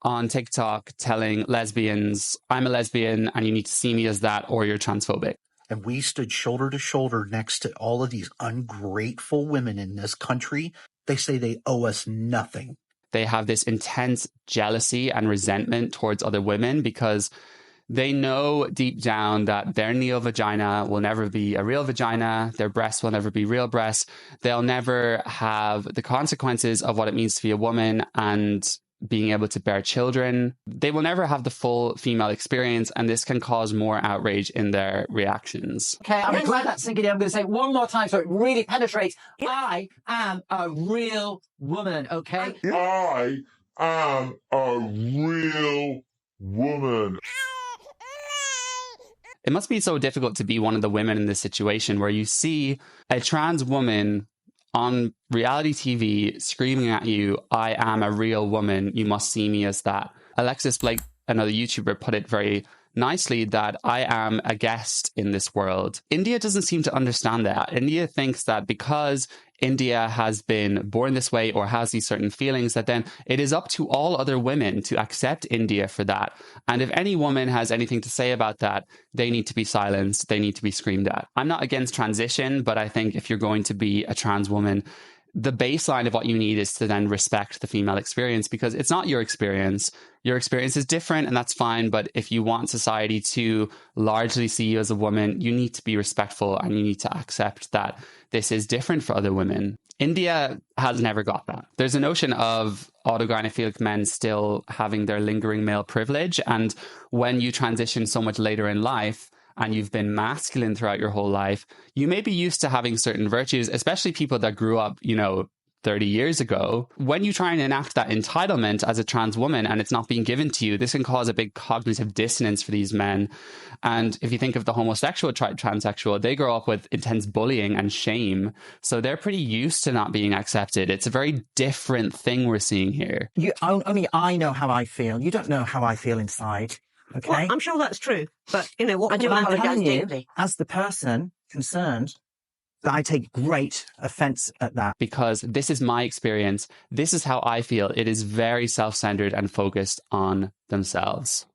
on TikTok telling lesbians, I'm a lesbian and you need to see me as that or you're transphobic. And we stood shoulder to shoulder next to all of these ungrateful women in this country. They say they owe us nothing. They have this intense jealousy and resentment towards other women because they know deep down that their neo-vagina will never be a real vagina. Their breasts will never be real breasts. They'll never have the consequences of what it means to be a woman and being able to bear children. They will never have the full female experience, and this can cause more outrage in their reactions. Okay, I'm glad that's sinking in. I'm going to say it one more time so it really penetrates. I am a real woman, okay? I am a real woman. It must be so difficult to be one of the women in this situation where you see a trans woman on reality TV screaming at you, I am a real woman, you must see me as that. Alexis Blake, another YouTuber, put it very nicely that I am a guest in this world. India doesn't seem to understand that. India thinks that because India has been born this way or has these certain feelings, that then it is up to all other women to accept India for that. And if any woman has anything to say about that, they need to be silenced. They need to be screamed at. I'm not against transition, but I think if you're going to be a trans woman, the baseline of what you need is to then respect the female experience because it's not your experience. Your experience is different and that's fine. But if you want society to largely see you as a woman, you need to be respectful and you need to accept that this is different for other women. India has never got that. There's a notion of autogynephilic men still having their lingering male privilege. And when you transition so much later in life, and you've been masculine throughout your whole life, you may be used to having certain virtues, especially people that grew up, 30 years ago. When you try and enact that entitlement as a trans woman and it's not being given to you, this can cause a big cognitive dissonance for these men. And if you think of the homosexual transsexual, they grow up with intense bullying and shame. So they're pretty used to not being accepted. It's a very different thing we're seeing here. Only I know how I feel. You don't know how I feel inside. Okay, well, I'm sure that's true, but what I do apologise deeply as the person concerned. I take great offence at that. Because this is my experience. This is how I feel. It is very self-centered and focused on themselves.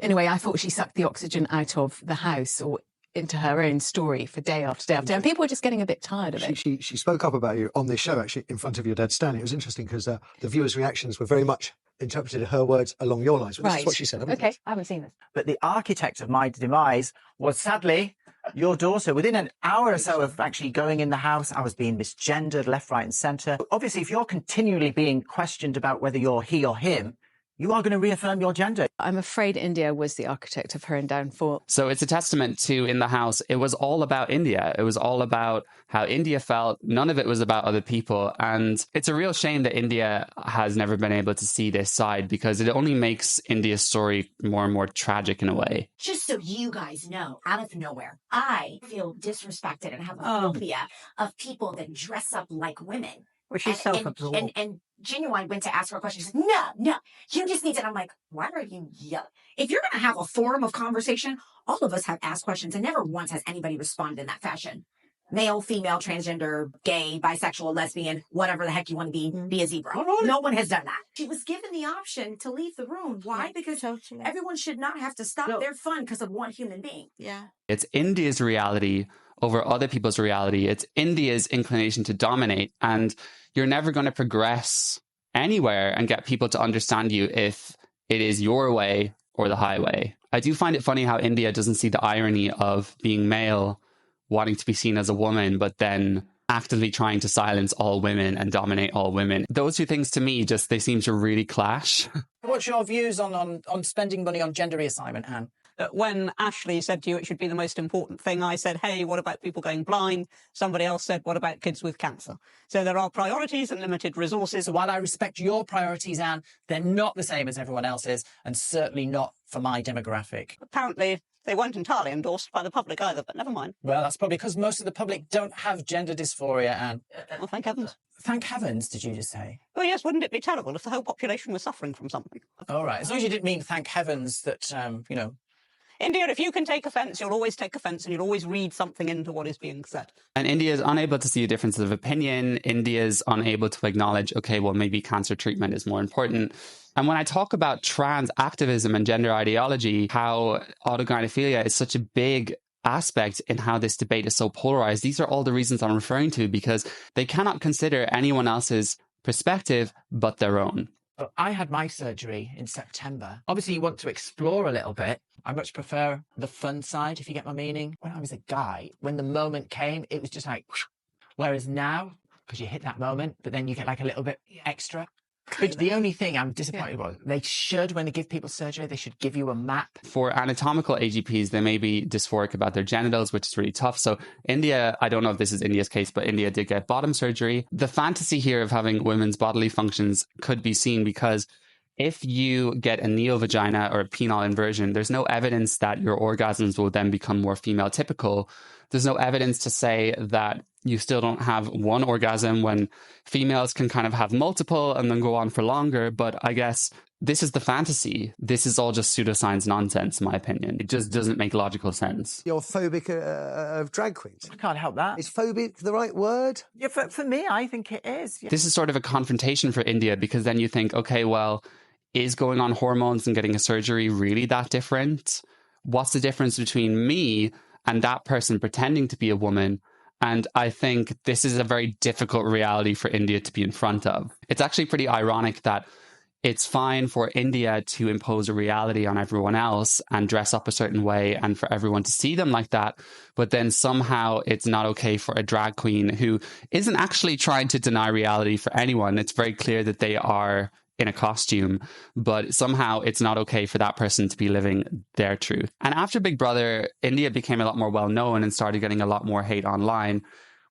Anyway, I thought she sucked the oxygen out of the house or into her own story for day after day after day. And people were just getting a bit tired of it. She spoke up about you on this show, actually, in front of your dad, Stan. It was interesting because the viewers' reactions were very much interpreted her words along your lines. Well, this is what she said. Okay, I haven't seen this. But the architect of my demise was sadly your daughter. Within an hour or so of actually going in the house, I was being misgendered left, right and centre. Obviously, if you're continually being questioned about whether you're he or him, you are going to reaffirm your gender. I'm afraid India was the architect of her own downfall. So it's a testament to, in the house, it was all about India. It was all about how India felt. None of it was about other people. And it's a real shame that India has never been able to see this side, because it only makes India's story more and more tragic in a way. Just so you guys know, out of nowhere, I feel disrespected and have a phobia of people that dress up like women. Well, she's self-absorbed. And Genuine went to ask her a question. She said, no, you just need to. And I'm like, why are you yelling? If you're going to have a forum of conversation, all of us have asked questions, and never once has anybody responded in that fashion. Male, female, transgender, gay, bisexual, lesbian, whatever the heck you want to be a zebra. No one has done that. She was given the option to leave the room. Why? Because everyone should not have to stop their fun because of one human being. Yeah. It's India's reality over other people's reality. It's India's inclination to dominate. And you're never going to progress anywhere and get people to understand you if it is your way or the highway. I do find it funny how India doesn't see the irony of being male, wanting to be seen as a woman, but then actively trying to silence all women and dominate all women. Those two things to me, they seem to really clash. What's your views on spending money on gender reassignment, Anne? When Ashley said to you it should be the most important thing, I said, hey, what about people going blind? Somebody else said, what about kids with cancer? So there are priorities and limited resources. While I respect your priorities, Anne, they're not the same as everyone else's, and certainly not for my demographic. Apparently, they weren't entirely endorsed by the public either, but never mind. Well, that's probably because most of the public don't have gender dysphoria, Anne. Well, thank heavens. Thank heavens, did you just say? Well, yes, wouldn't it be terrible if the whole population was suffering from something? All right, as long as you didn't mean thank heavens that, India, if you can take offence, you'll always take offence and you'll always read something into what is being said. And India is unable to see differences of opinion. India is unable to acknowledge, okay, well, maybe cancer treatment is more important. And when I talk about trans activism and gender ideology, how autogynephilia is such a big aspect in how this debate is so polarized, these are all the reasons I'm referring to, because they cannot consider anyone else's perspective but their own. I had my surgery in September. Obviously, you want to explore a little bit. I much prefer the fun side, if you get my meaning. When I was a guy, when the moment came, it was just like, whoosh. Whereas now, because you hit that moment, but then you get like a little bit extra. But the only thing I'm disappointed about, they should, when they give people surgery, they should give you a map. For anatomical AGPs, they may be dysphoric about their genitals, which is really tough. So India, I don't know if this is India's case, but India did get bottom surgery. The fantasy here of having women's bodily functions could be seen because if you get a neo-vagina or a penile inversion, there's no evidence that your orgasms will then become more female typical. There's no evidence to say that you still don't have one orgasm when females can kind of have multiple and then go on for longer. But I guess this is the fantasy. This is all just pseudoscience nonsense, in my opinion. It just doesn't make logical sense. You're phobic of drag queens. I can't help that. Is phobic the right word? Yeah, for me, I think it is. Yeah. This is sort of a confrontation for India, because then you think, okay, well, is going on hormones and getting a surgery really that different? What's the difference between me and that person pretending to be a woman? And I think this is a very difficult reality for India to be in front of. It's actually pretty ironic that it's fine for India to impose a reality on everyone else and dress up a certain way and for everyone to see them like that. But then somehow it's not okay for a drag queen who isn't actually trying to deny reality for anyone. It's very clear that they are in a costume, but somehow it's not okay for that person to be living their truth. And after Big Brother, India became a lot more well-known and started getting a lot more hate online,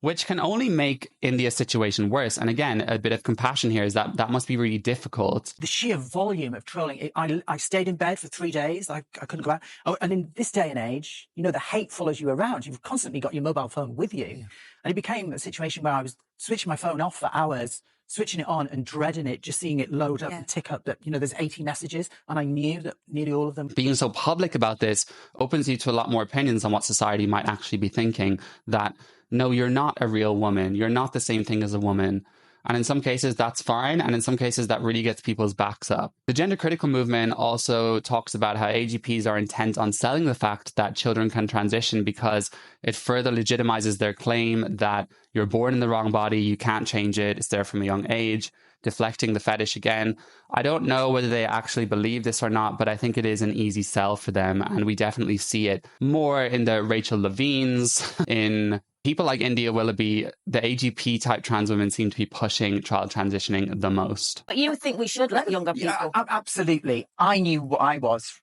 which can only make India's situation worse. And again, a bit of compassion here is that that must be really difficult. The sheer volume of trolling. I stayed in bed for 3 days. I couldn't go out. Oh, and in this day and age, the hate follows you around. You've constantly got your mobile phone with you. And it became a situation where I was switching my phone off for hours switching it on and dreading it, just seeing it load up and tick up that, you know, there's 80 messages. And I knew that nearly all of them. Being so public about this opens you to a lot more opinions on what society might actually be thinking, that no, you're not a real woman. You're not the same thing as a woman. And in some cases, that's fine. And in some cases, that really gets people's backs up. The gender critical movement also talks about how AGPs are intent on selling the fact that children can transition because it further legitimizes their claim that you're born in the wrong body, you can't change it, it's there from a young age, deflecting the fetish again. I don't know whether they actually believe this or not, but I think it is an easy sell for them. And we definitely see it more in the Rachel Levines, in people like India Willoughby. The AGP type trans women seem to be pushing child transitioning the most. But you think we should let younger people? Yeah, absolutely. I knew what I was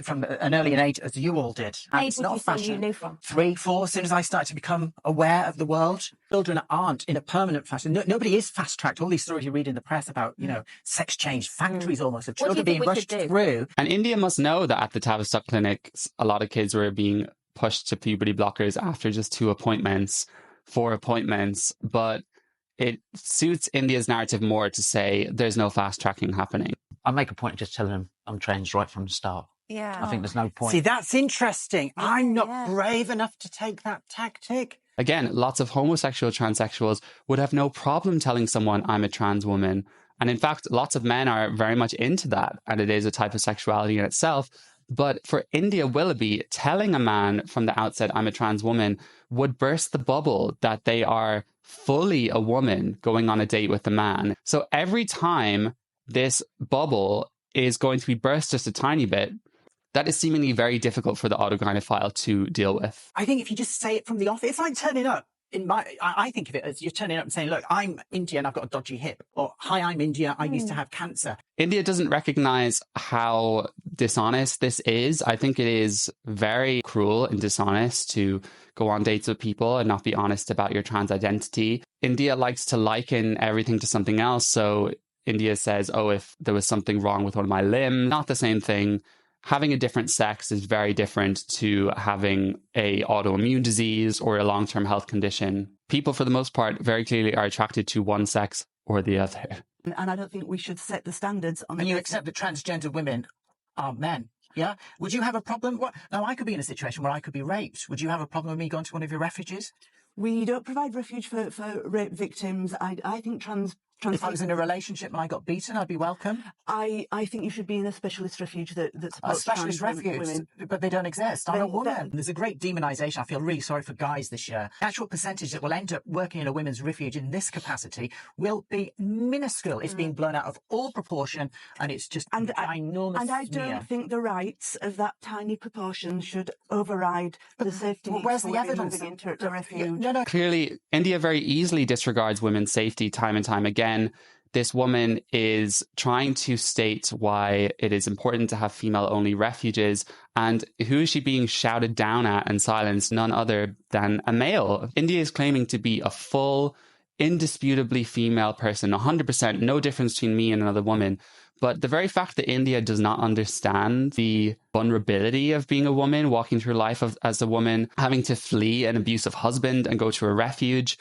from an early age, as you all did. And it's not fashion. You knew from? 3, 4, as soon as I started to become aware of the world. Children aren't in a permanent fashion. Nobody is fast-tracked. All these stories you read in the press about, you know, sex change factories almost of children being rushed through. And India must know that at the Tavistock clinics, a lot of kids were being pushed to puberty blockers after just 2 appointments, 4 appointments. But it suits India's narrative more to say there's no fast tracking happening. I make a point of just telling them I'm trans right from the start. Yeah. I think there's no point. See, that's interesting. I'm not brave enough to take that tactic. Again, lots of homosexual transsexuals would have no problem telling someone I'm a trans woman. And in fact, lots of men are very much into that. And it is a type of sexuality in itself. But for India Willoughby, telling a man from the outset I'm a trans woman would burst the bubble that they are fully a woman going on a date with a man. So every time this bubble is going to be burst just a tiny bit, that is seemingly very difficult for the autogynephile to deal with. I think if you just say it from the off, it's like turning up. I think of it as you're turning up and saying, look, I'm India and I've got a dodgy hip. Or, hi, I'm India, I used to have cancer. India doesn't recognize how dishonest this is. I think it is very cruel and dishonest to go on dates with people and not be honest about your trans identity. India likes to liken everything to something else. So India says, oh, if there was something wrong with one of my limbs, not the same thing. Having a different sex is very different to having a autoimmune disease or a long-term health condition. People, for the most part, very clearly are attracted to one sex or the other. And I don't think we should set the standards on. And you accept that transgender women are men, yeah? Would you have a problem? Now, I could be in a situation where I could be raped. Would you have a problem with me going to one of your refuges? We don't provide refuge for rape victims. I think trans if I was in a relationship and I got beaten, I'd be welcome. I think you should be in a specialist refuge that supports a specialist refuge, women. But they don't exist. I'm a woman. There's a great demonisation. I feel really sorry for guys this year. The actual percentage that will end up working in a women's refuge in this capacity will be minuscule. It's being blown out of all proportion, and it's just ginormous. And I don't think the rights of that tiny proportion should override the safety. Where's the evidence? Moving into a refuge. No. Clearly, India very easily disregards women's safety time and time again. This woman is trying to state why it is important to have female-only refuges, and who is she being shouted down at and silenced? None other than a male. India is claiming to be a full, indisputably female person, 100%, no difference between me and another woman. But the very fact that India does not understand the vulnerability of being a woman, walking through life as a woman, having to flee an abusive husband and go to a refuge,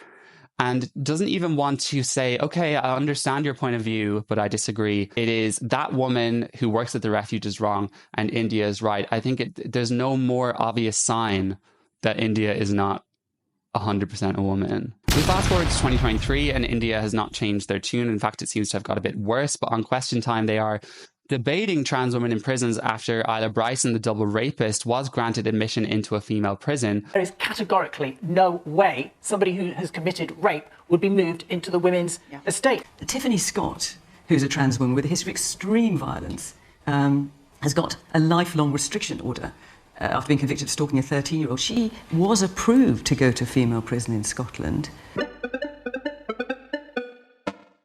and doesn't even want to say, okay, I understand your point of view, but I disagree. It is that woman who works at the refuge is wrong and India is right. I think there's no more obvious sign that India is not 100% a woman. We fast forward to 2023 and India has not changed their tune. In fact, it seems to have got a bit worse. But on Question Time, they are debating trans women in prisons after Isla Bryson, the double rapist, was granted admission into a female prison. There is categorically no way somebody who has committed rape would be moved into the women's estate. Tiffany Scott, who's a trans woman with a history of extreme violence, has got a lifelong restriction order after being convicted of stalking a 13-year-old. She was approved to go to a female prison in Scotland.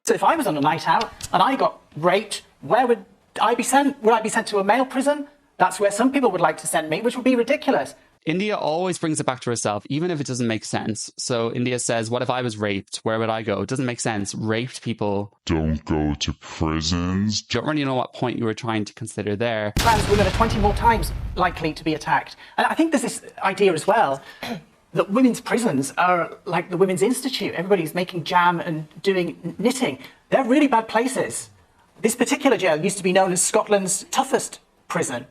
So if I was on a night out and I got raped, where would I be sent? Would I be sent to a male prison? That's where some people would like to send me, which would be ridiculous. India always brings it back to herself, even if it doesn't make sense. So India says, what if I was raped? Where would I go? It doesn't make sense. Raped people don't go to prisons. Don't really know what point you were trying to consider there. Trans women are 20 more times likely to be attacked. And I think there's this idea as well that women's prisons are like the Women's Institute. Everybody's making jam and doing knitting. They're really bad places. This particular jail used to be known as Scotland's toughest prison.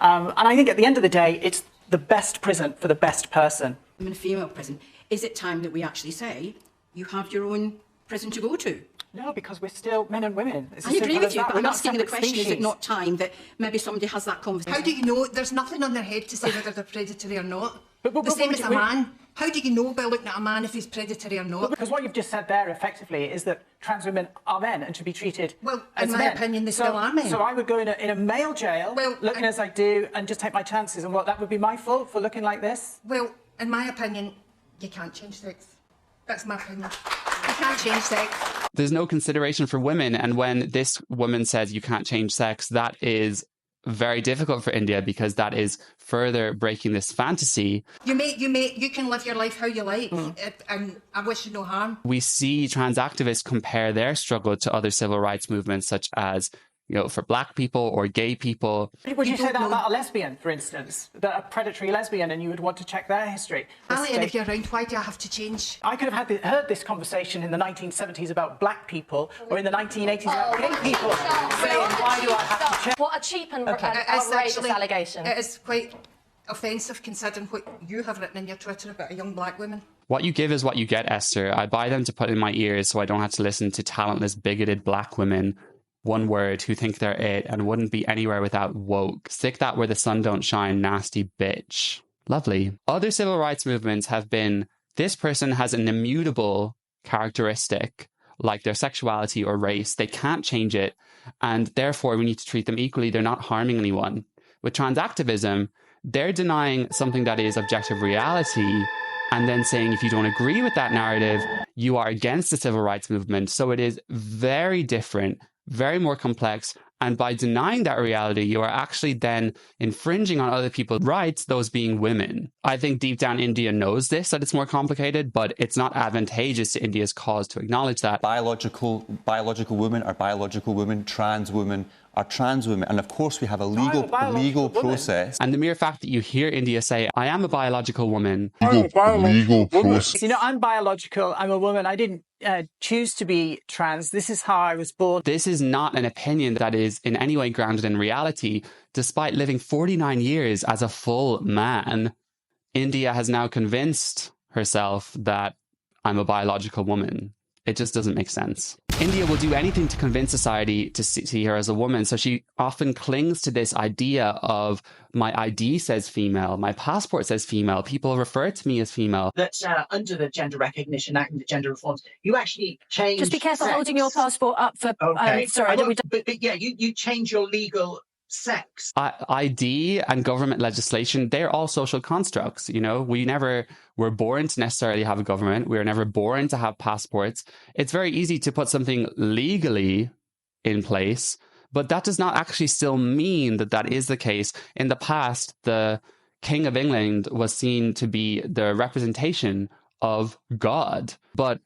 And I think at the end of the day, it's the best prison for the best person. I'm in a female prison. Is it time that we actually say you have your own prison to go to? No, because we're still men and women. I agree with you, but I'm asking the question, is it not time that maybe somebody has that conversation? How do you know? There's nothing on their head to say whether they're predatory or not. But the same as a man. How do you know by looking at a man if he's predatory or not? Because what you've just said there, effectively, is that trans women are men and should be treated as in my men. opinion, they still are men. So I would go in a male jail, looking as I do, and just take my chances. And what, that would be my fault for looking like this? Well, in my opinion, you can't change sex. That's my opinion. You can't change sex. There's no consideration for women. And when this woman says you can't change sex, that is very difficult for India, because that is further breaking this fantasy. You can live your life how you like, and I wish you no harm. We see trans activists compare their struggle to other civil rights movements, such as, you know, for black people or gay people. Would you say that about a lesbian, for instance? That a predatory lesbian, and you would want to check their history? Ali, and if you're around, why do I have to change? I could have heard this conversation in the 1970s about black people, or in the 1980s about gay people, saying, why do I have to change? What a cheap and outrageous allegation. It is quite offensive, considering what you have written in your Twitter about a young black woman. What you give is what you get, Esther. I buy them to put in my ears so I don't have to listen to talentless, bigoted black women, one word, who think they're it and wouldn't be anywhere without woke. Stick that where the sun don't shine, nasty bitch. Lovely. Other civil rights movements have been, this person has an immutable characteristic, like their sexuality or race. They can't change it, and therefore we need to treat them equally. They're not harming anyone. With trans activism, they're denying something that is objective reality, and then saying if you don't agree with that narrative, you are against the civil rights movement. So it is very different, very more complex. And by denying that reality, you are actually then infringing on other people's rights, those being women. I think deep down India knows this, that it's more complicated, but it's not advantageous to India's cause to acknowledge that. Biological women are biological women, trans women are trans women. And of course we have a legal process. And the mere fact that you hear India say, I am a biological woman. Legal process. You know, I'm biological, I'm a woman, I didn't choose to be trans. This is how I was born. This is not an opinion that is in any way grounded in reality. Despite living 49 years as a full man, India has now convinced herself that I'm a biological woman. It just doesn't make sense. India will do anything to convince society to see her as a woman. So she often clings to this idea of, my ID says female, my passport says female, people refer to me as female. That under the Gender Recognition Act and the gender reforms, you actually change Just be careful sex. holding your passport up for... Okay. sorry, but yeah, you change your legal sex. ID and government legislation, they're all social constructs. You know, we never were born to necessarily have a government. We were never born to have passports. It's very easy to put something legally in place, but that does not actually still mean that that is the case. In the past, the King of England was seen to be the representation of God, but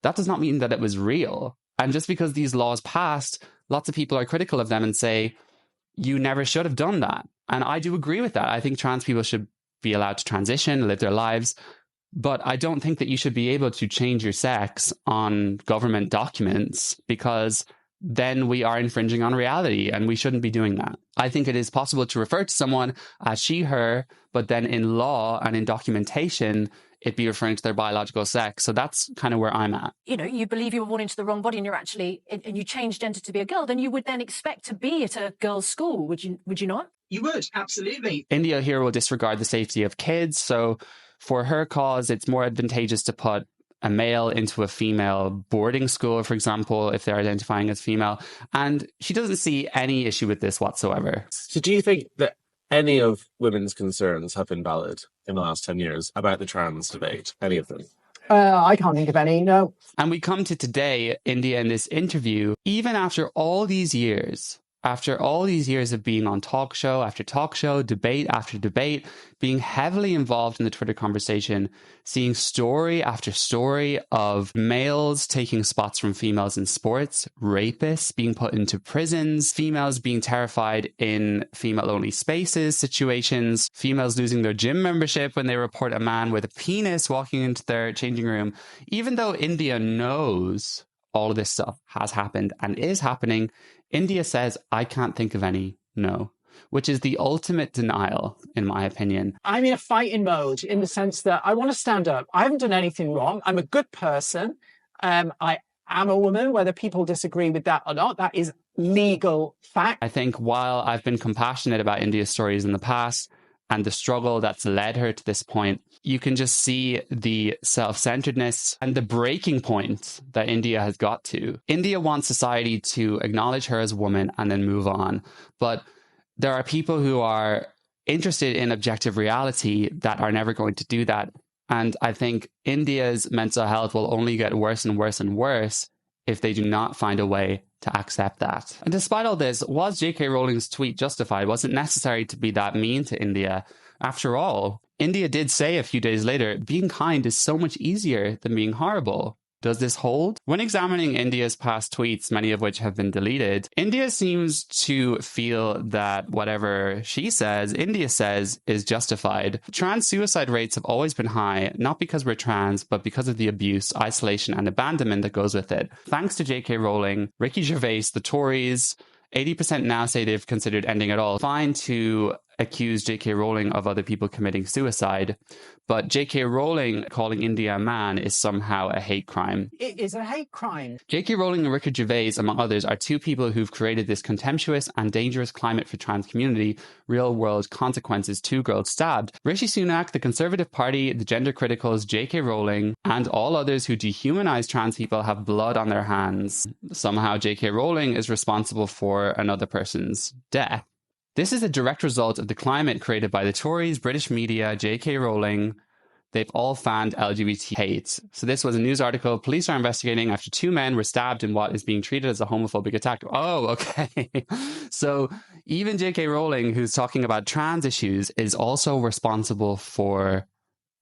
that does not mean that it was real. And just because these laws passed, lots of people are critical of them and say, you never should have done that. And I do agree with that. I think trans people should be allowed to transition, live their lives. But I don't think that you should be able to change your sex on government documents, because then we are infringing on reality and we shouldn't be doing that. I think it is possible to refer to someone as she, her, but then in law and in documentation, it be referring to their biological sex. So that's kind of where I'm at. You know, you believe you were born into the wrong body and you're actually, and you changed gender to be a girl, then you would then expect to be at a girls' school, would you not? You would, absolutely. India here will disregard the safety of kids. So for her cause, it's more advantageous to put a male into a female boarding school, for example, if they're identifying as female. And she doesn't see any issue with this whatsoever. So do you think that any of women's concerns have been valid in the last 10 years about the trans debate? Any of them? I can't think of any, no. And we come to today, India, in this interview, even after all these years of being on talk show after talk show, debate after debate, being heavily involved in the Twitter conversation, seeing story after story of males taking spots from females in sports, rapists being put into prisons, females being terrified in female-only spaces, situations, females losing their gym membership when they report a man with a penis walking into their changing room. Even though India knows all of this stuff has happened and is happening, India says, I can't think of any, no, which is the ultimate denial, in my opinion. I'm in a fighting mode in the sense that I want to stand up. I haven't done anything wrong. I'm a good person. I am a woman, whether people disagree with that or not. That is legal fact. I think while I've been compassionate about India's stories in the past and the struggle that's led her to this point, you can just see the self-centeredness and the breaking point that India has got to. India wants society to acknowledge her as a woman and then move on. But there are people who are interested in objective reality that are never going to do that. And I think India's mental health will only get worse and worse and worse if they do not find a way to accept that. And despite all this, was Jk Rowling's tweet justified? Was it necessary to be that mean to India? After all, India did say a few days later, being kind is so much easier than being horrible. Does this hold? When examining India's past tweets, many of which have been deleted, India seems to feel that whatever she says, India says, is justified. Trans suicide rates have always been high, not because we're trans, but because of the abuse, isolation, and abandonment that goes with it. Thanks to Jk Rowling, Ricky Gervais, the Tories, 80% now say they've considered ending it all. Fine to accuse Jk Rowling of other people committing suicide, but Jk Rowling calling India a man is somehow a hate crime. It is a hate crime. Jk Rowling and Ricky Gervais, among others, are two people who've created this contemptuous and dangerous climate for trans community, real-world consequences, 2 girls stabbed. Rishi Sunak, the Conservative Party, the gender criticals, Jk Rowling, and all others who dehumanize trans people have blood on their hands. Somehow Jk Rowling is responsible for another person's death. This is a direct result of the climate created by the Tories, British media, Jk Rowling. They've all fanned LGBT hate. So this was a news article. Police are investigating after 2 men were stabbed in what is being treated as a homophobic attack. Oh, okay. So even Jk Rowling, who's talking about trans issues, is also responsible for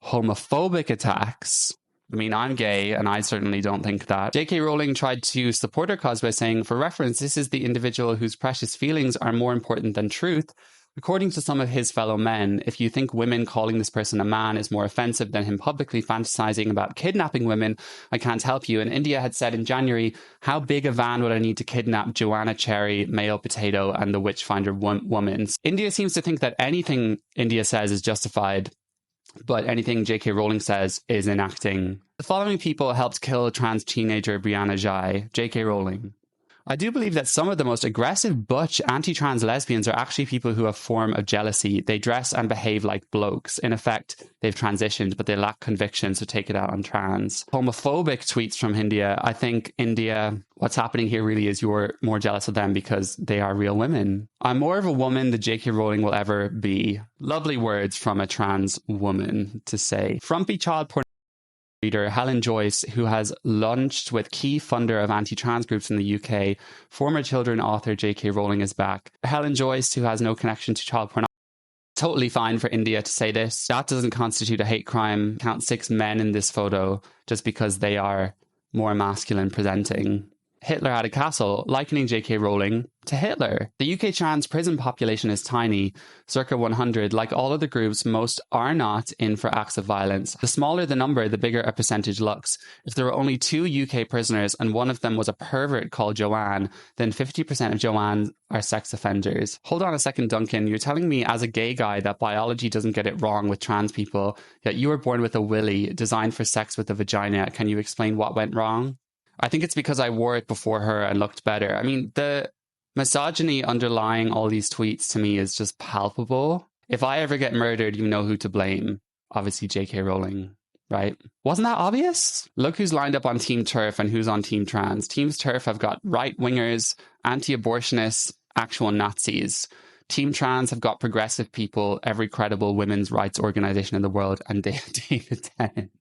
homophobic attacks. I mean, I'm gay, and I certainly don't think that. Jk Rowling tried to support her cause by saying, for reference, this is the individual whose precious feelings are more important than truth. According to some of his fellow men, if you think women calling this person a man is more offensive than him publicly fantasizing about kidnapping women, I can't help you. And India had said in January, how big a van would I need to kidnap Joanna Cherry, Male Potato, and the Witchfinder woman? India seems to think that anything India says is justified, but anything Jk Rowling says is enacting. The following people helped kill trans teenager Brianna Ghey. Jk Rowling. I do believe that some of the most aggressive butch anti-trans lesbians are actually people who have a form of jealousy. They dress and behave like blokes. In effect, they've transitioned, but they lack conviction, so take it out on trans. Homophobic tweets from India. I think India, what's happening here really is you're more jealous of them because they are real women. I'm more of a woman than Jk Rowling will ever be. Lovely words from a trans woman to say. Frumpy child porn reader Helen Joyce, who has launched with key funder of anti-trans groups in the UK. Former children author Jk Rowling is back. Helen Joyce, who has no connection to child pornography. Totally fine for India to say this. That doesn't constitute a hate crime. Count 6 men in this photo just because they are more masculine presenting. Hitler had a castle, likening Jk Rowling to Hitler. The UK trans prison population is tiny, circa 100. Like all other groups, most are not in for acts of violence. The smaller the number, the bigger a percentage looks. If there were only 2 UK prisoners and one of them was a pervert called Joanne, then 50% of Joannes are sex offenders. Hold on a second, Duncan. You're telling me as a gay guy that biology doesn't get it wrong with trans people, yet you were born with a willy designed for sex with a vagina. Can you explain what went wrong? I think it's because I wore it before her and looked better. I mean, the misogyny underlying all these tweets to me is just palpable. If I ever get murdered, you know who to blame. Obviously, Jk Rowling, right? Wasn't that obvious? Look who's lined up on Team TERF and who's on Team Trans. Team TERF have got right-wingers, anti-abortionists, actual Nazis. Team Trans have got progressive people, every credible women's rights organization in the world, and David Tennant.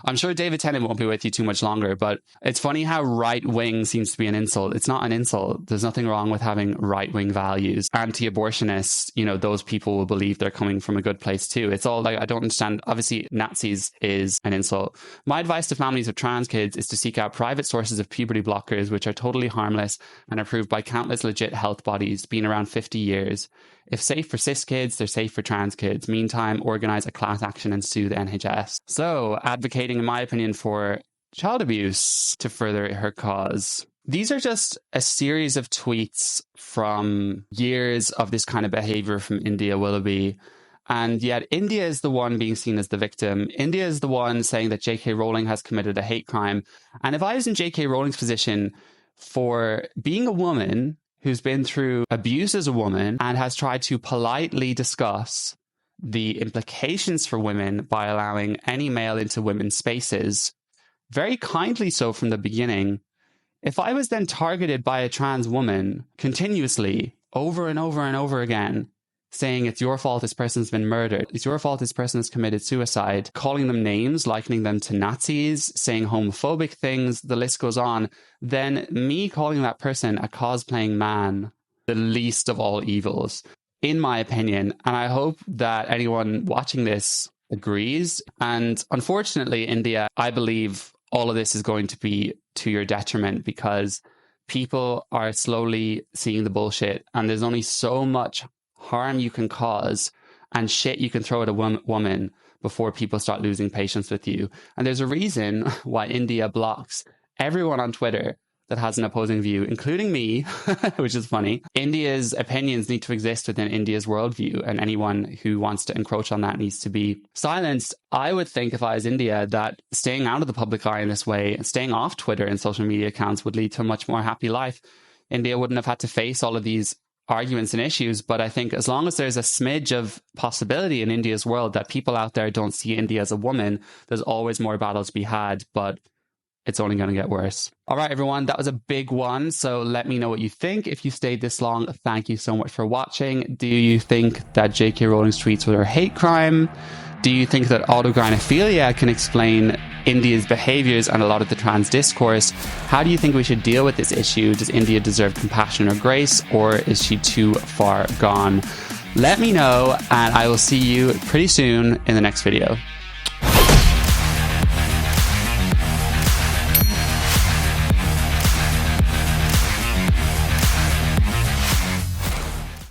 I'm sure David Tennant won't be with you too much longer, but it's funny how right-wing seems to be an insult. It's not an insult. There's nothing wrong with having right-wing values. Anti-abortionists, you know, those people will believe they're coming from a good place too. It's all like, I don't understand. Obviously, Nazis is an insult. My advice to families of trans kids is to seek out private sources of puberty blockers, which are totally harmless and approved by countless legit health bodies, been around 50 years. If safe for cis kids, they're safe for trans kids. Meantime, organise a class action and sue the NHS. So, advocating, in my opinion, for child abuse to further her cause. These are just a series of tweets from years of this kind of behavior from India Willoughby. And yet India is the one being seen as the victim. India is the one saying that Jk Rowling has committed a hate crime. And if I was in Jk Rowling's position, for being a woman who's been through abuse as a woman and has tried to politely discuss the implications for women by allowing any male into women's spaces, very kindly so from the beginning, if I was then targeted by a trans woman continuously over and over and over again, saying it's your fault this person's been murdered, it's your fault this person has committed suicide, calling them names, likening them to Nazis, saying homophobic things, the list goes on, then me calling that person a cosplaying man, the least of all evils, in my opinion. And I hope that anyone watching this agrees. And unfortunately, India, I believe all of this is going to be to your detriment, because people are slowly seeing the bullshit, and there's only so much harm you can cause and shit you can throw at a woman before people start losing patience with you. And there's a reason why India blocks everyone on Twitter that has an opposing view, including me, which is funny. India's opinions need to exist within India's worldview, and anyone who wants to encroach on that needs to be silenced. I would think, if I was India, that staying out of the public eye in this way, staying off Twitter and social media accounts, would lead to a much more happy life. India wouldn't have had to face all of these arguments and issues, but I think as long as there's a smidge of possibility in India's world that people out there don't see India as a woman, there's always more battles to be had, but it's only going to get worse. All right, everyone, that was a big one. So let me know what you think. If you stayed this long, thank you so much for watching. Do you think that Jk Rowling's tweets were a hate crime? Do you think that autogynephilia can explain India's behaviors and a lot of the trans discourse? How do you think we should deal with this issue? Does India deserve compassion or grace, or is she too far gone? Let me know, and I will see you pretty soon in the next video.